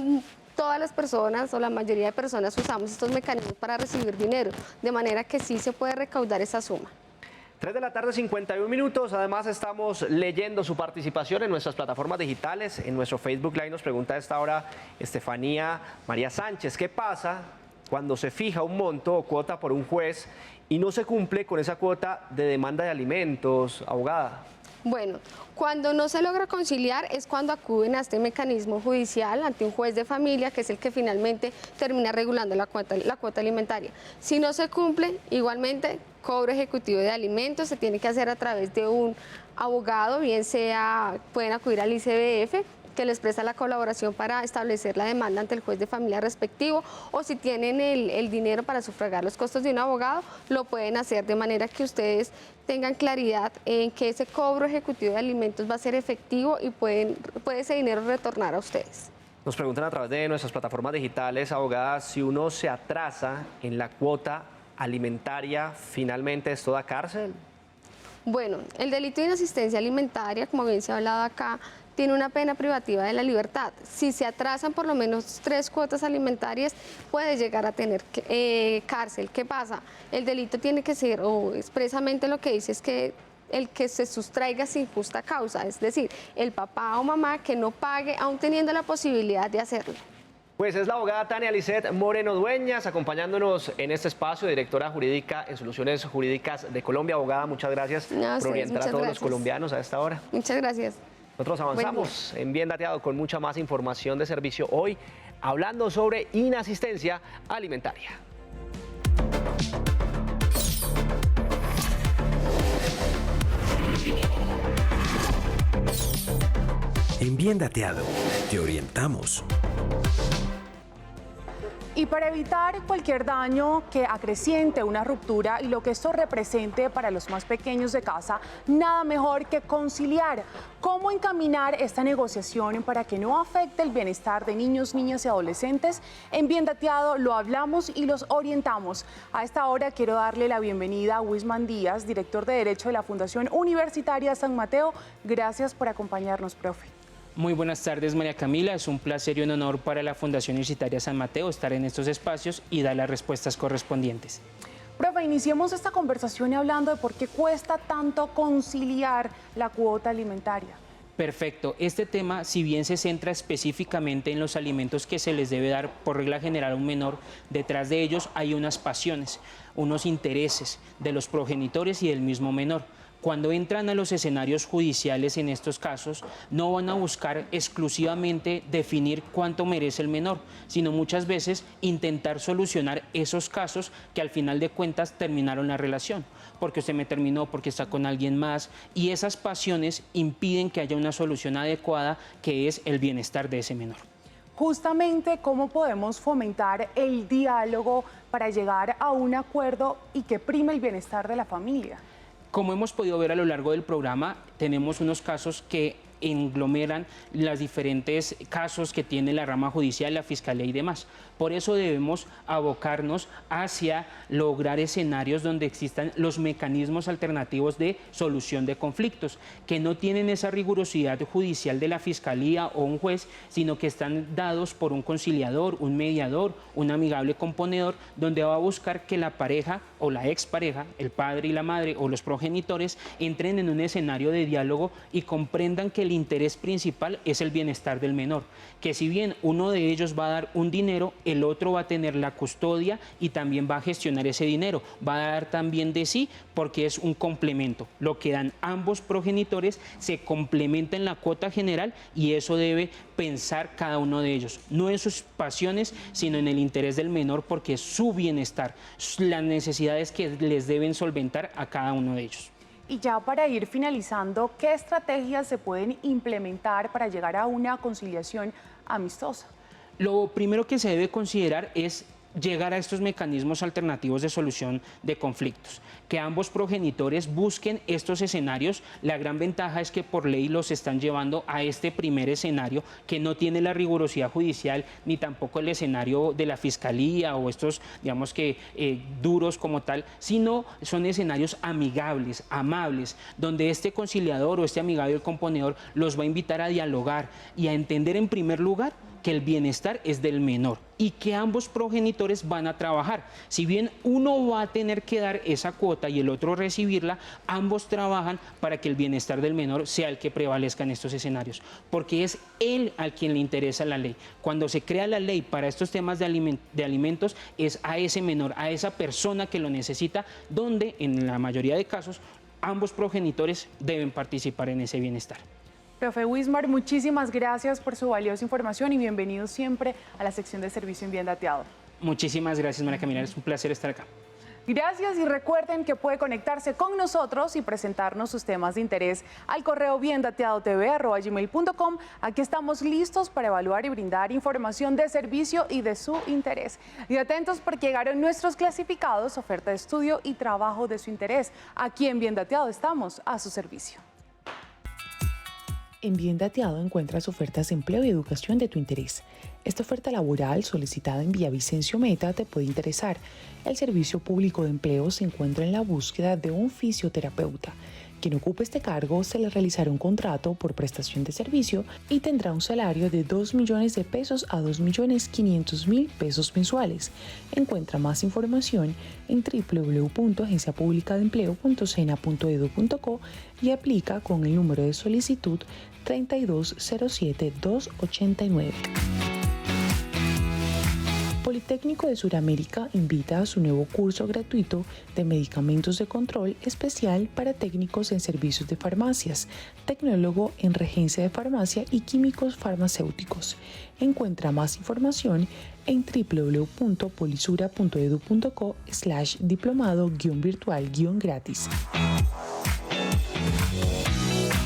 todas las personas o la mayoría de personas usamos estos mecanismos para recibir dinero, de manera que sí se puede recaudar esa suma. 3 de la tarde, 51 minutos. Además, estamos leyendo su participación en nuestras plataformas digitales. En nuestro Facebook Live nos pregunta a esta hora Estefanía María Sánchez, ¿qué pasa cuando se fija un monto o cuota por un juez y no se cumple con esa cuota de demanda de alimentos, abogada? Bueno, cuando no se logra conciliar es cuando acuden a este mecanismo judicial ante un juez de familia, que es el que finalmente termina regulando la cuota alimentaria. Si no se cumple, igualmente, cobro ejecutivo de alimentos se tiene que hacer a través de un abogado, bien sea, pueden acudir al ICBF, que les presta la colaboración para establecer la demanda ante el juez de familia respectivo, o si tienen el dinero para sufragar los costos de un abogado, lo pueden hacer de manera que ustedes tengan claridad en que ese cobro ejecutivo de alimentos va a ser efectivo y puede ese dinero retornar a ustedes. Nos preguntan a través de nuestras plataformas digitales, abogadas, si uno se atrasa en la cuota alimentaria, ¿finalmente esto da cárcel? Bueno, el delito de inasistencia alimentaria, como bien se ha hablado acá, tiene una pena privativa de la libertad. Si se atrasan por lo menos 3 cuotas alimentarias, puede llegar a tener cárcel. ¿Qué pasa? El delito tiene que ser, o expresamente lo que dice es que el que se sustraiga sin justa causa, es decir, el papá o mamá que no pague aún teniendo la posibilidad de hacerlo. Pues es la abogada Tania Lisset Moreno Dueñas acompañándonos en este espacio, directora jurídica en Soluciones Jurídicas de Colombia. Abogada, muchas gracias por orientar a todos los colombianos a esta hora. Muchas gracias. Nosotros avanzamos en Bien Dateado con mucha más información de servicio hoy, hablando sobre inasistencia alimentaria. En Bien Dateado, te orientamos. Y para evitar cualquier daño que acreciente una ruptura y lo que esto represente para los más pequeños de casa, nada mejor que conciliar. ¿Cómo encaminar esta negociación para que no afecte el bienestar de niños, niñas y adolescentes? En Bien Dateado lo hablamos y los orientamos. A esta hora quiero darle la bienvenida a Wisman Díaz, director de Derecho de la Fundación Universitaria San Mateo. Gracias por acompañarnos, profe. Muy buenas tardes, María Camila. Es un placer y un honor para la Fundación Universitaria San Mateo estar en estos espacios y dar las respuestas correspondientes. Profe, iniciemos esta conversación hablando de por qué cuesta tanto conciliar la cuota alimentaria. Perfecto. Este tema, si bien se centra específicamente en los alimentos que se les debe dar por regla general a un menor, detrás de ellos hay unas pasiones, unos intereses de los progenitores y del mismo menor. Cuando entran a los escenarios judiciales en estos casos, no van a buscar exclusivamente definir cuánto merece el menor, sino muchas veces intentar solucionar esos casos que al final de cuentas terminaron la relación. Porque usted me terminó, porque está con alguien más, y esas pasiones impiden que haya una solución adecuada, que es el bienestar de ese menor. Justamente, ¿cómo podemos fomentar el diálogo para llegar a un acuerdo y que prime el bienestar de la familia? Como hemos podido ver a lo largo del programa, tenemos unos casos que englomeran los diferentes casos que tiene la rama judicial, la fiscalía y demás. Por eso debemos abocarnos hacia lograr escenarios donde existan los mecanismos alternativos de solución de conflictos, que no tienen esa rigurosidad judicial de la fiscalía o un juez, sino que están dados por un conciliador, un mediador, un amigable componedor, donde va a buscar que la pareja o la expareja, el padre y la madre o los progenitores, entren en un escenario de diálogo y comprendan que el interés principal es el bienestar del menor, que si bien uno de ellos va a dar un dinero, el otro va a tener la custodia y también va a gestionar ese dinero, va a dar también de sí porque es un complemento. Lo que dan ambos progenitores se complementa en la cuota general y eso debe pensar cada uno de ellos, no en sus pasiones, sino en el interés del menor porque es su bienestar, las necesidades que les deben solventar a cada uno de ellos. Y ya para ir finalizando, ¿qué estrategias se pueden implementar para llegar a una conciliación amistosa? Lo primero que se debe considerar es llegar a estos mecanismos alternativos de solución de conflictos, que ambos progenitores busquen estos escenarios. La gran ventaja es que por ley los están llevando a este primer escenario que no tiene la rigurosidad judicial ni tampoco el escenario de la fiscalía o estos, digamos que duros como tal, sino son escenarios amigables, amables, donde este conciliador o este amigable componedor los va a invitar a dialogar y a entender en primer lugar que el bienestar es del menor y que ambos progenitores van a trabajar. Si bien uno va a tener que dar esa cuota y el otro recibirla, ambos trabajan para que el bienestar del menor sea el que prevalezca en estos escenarios, porque es él al quien le interesa la ley. Cuando se crea la ley para estos temas de alimentos, es a ese menor, a esa persona que lo necesita, donde en la mayoría de casos ambos progenitores deben participar en ese bienestar. Profe Wismar, muchísimas gracias por su valiosa información y bienvenido siempre a la sección de Servicio en Bien Dateado. Muchísimas gracias, María Camila, es un placer estar acá. Gracias y recuerden que puede conectarse con nosotros y presentarnos sus temas de interés al correo biendateadotv@gmail.com. Aquí estamos listos para evaluar y brindar información de servicio y de su interés. Y atentos porque llegaron nuestros clasificados, oferta de estudio y trabajo de su interés. Aquí en Bien Dateado estamos a su servicio. En Bien Dateado encuentras ofertas de empleo y educación de tu interés. Esta oferta laboral solicitada en Villavicencio Meta te puede interesar. El Servicio Público de Empleo se encuentra en la búsqueda de un fisioterapeuta. Quien ocupe este cargo se le realizará un contrato por prestación de servicio y tendrá un salario de 2 millones de pesos a 2.500.000 pesos mensuales. Encuentra más información en www.agenciapublicadeempleo.sena.edu.co y aplica con el número de solicitud 3207-289. Politécnico de Sudamérica invita a su nuevo curso gratuito de medicamentos de control especial para técnicos en servicios de farmacias, tecnólogo en regencia de farmacia y químicos farmacéuticos. Encuentra más información en www.polisura.edu.co/diplomado-virtual-gratis.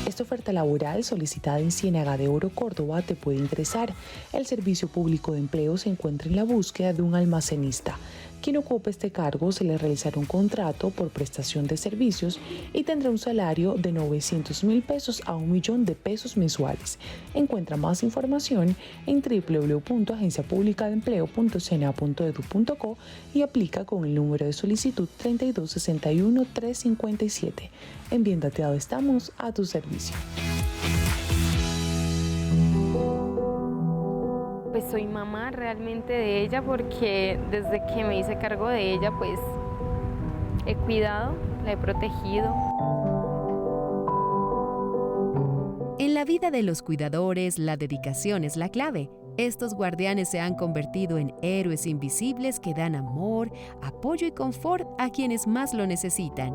Esta oferta laboral solicitada en Ciénaga de Oro, Córdoba, te puede interesar. El Servicio Público de Empleo se encuentra en la búsqueda de un almacenista. Quien ocupe este cargo se le realizará un contrato por prestación de servicios y tendrá un salario de 900.000 pesos a 1 millón de pesos mensuales. Encuentra más información en www.agenciapublicadeempleo.sena.edu.co y aplica con el número de solicitud 3261-357. En Bien Dateado estamos a tu servicio. soy mamá realmente de ella, porque desde que me hice cargo de ella, pues he cuidado, la he protegido. En la vida de los cuidadores, la dedicación es la clave. Estos guardianes se han convertido en héroes invisibles que dan amor, apoyo y confort a quienes más lo necesitan.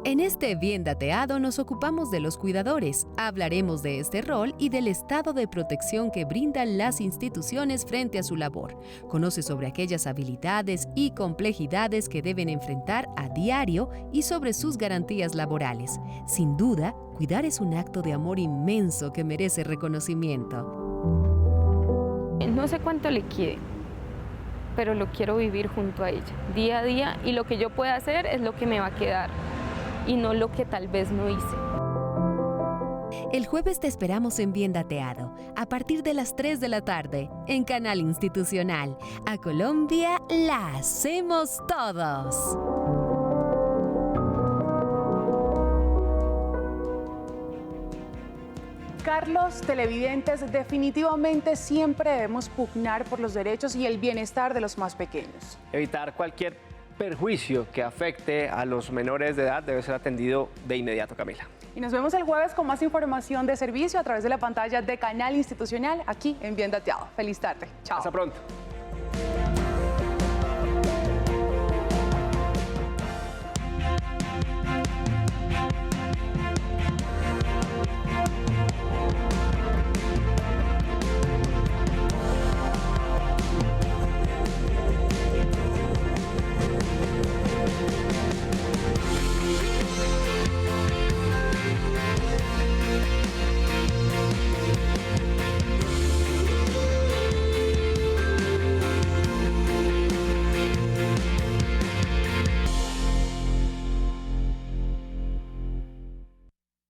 En este Bien Dateado nos ocupamos de los cuidadores, hablaremos de este rol y del estado de protección que brindan las instituciones frente a su labor. Conoce sobre aquellas habilidades y complejidades que deben enfrentar a diario y sobre sus garantías laborales. Sin duda, cuidar es un acto de amor inmenso que merece reconocimiento. No sé cuánto le quede, pero lo quiero vivir junto a ella, día a día, y lo que yo pueda hacer es lo que me va a quedar, y no lo que tal vez no hice. El jueves te esperamos en Bien Dateado, a partir de las 3 de la tarde, en Canal Institucional. A Colombia la hacemos todos. Carlos, televidentes, definitivamente siempre debemos pugnar por los derechos y el bienestar de los más pequeños. Evitar cualquier perjuicio que afecte a los menores de edad debe ser atendido de inmediato, Camila. Y nos vemos el jueves con más información de servicio a través de la pantalla de Canal Institucional aquí en Bien Dateado. Feliz tarde. Chao. Hasta pronto.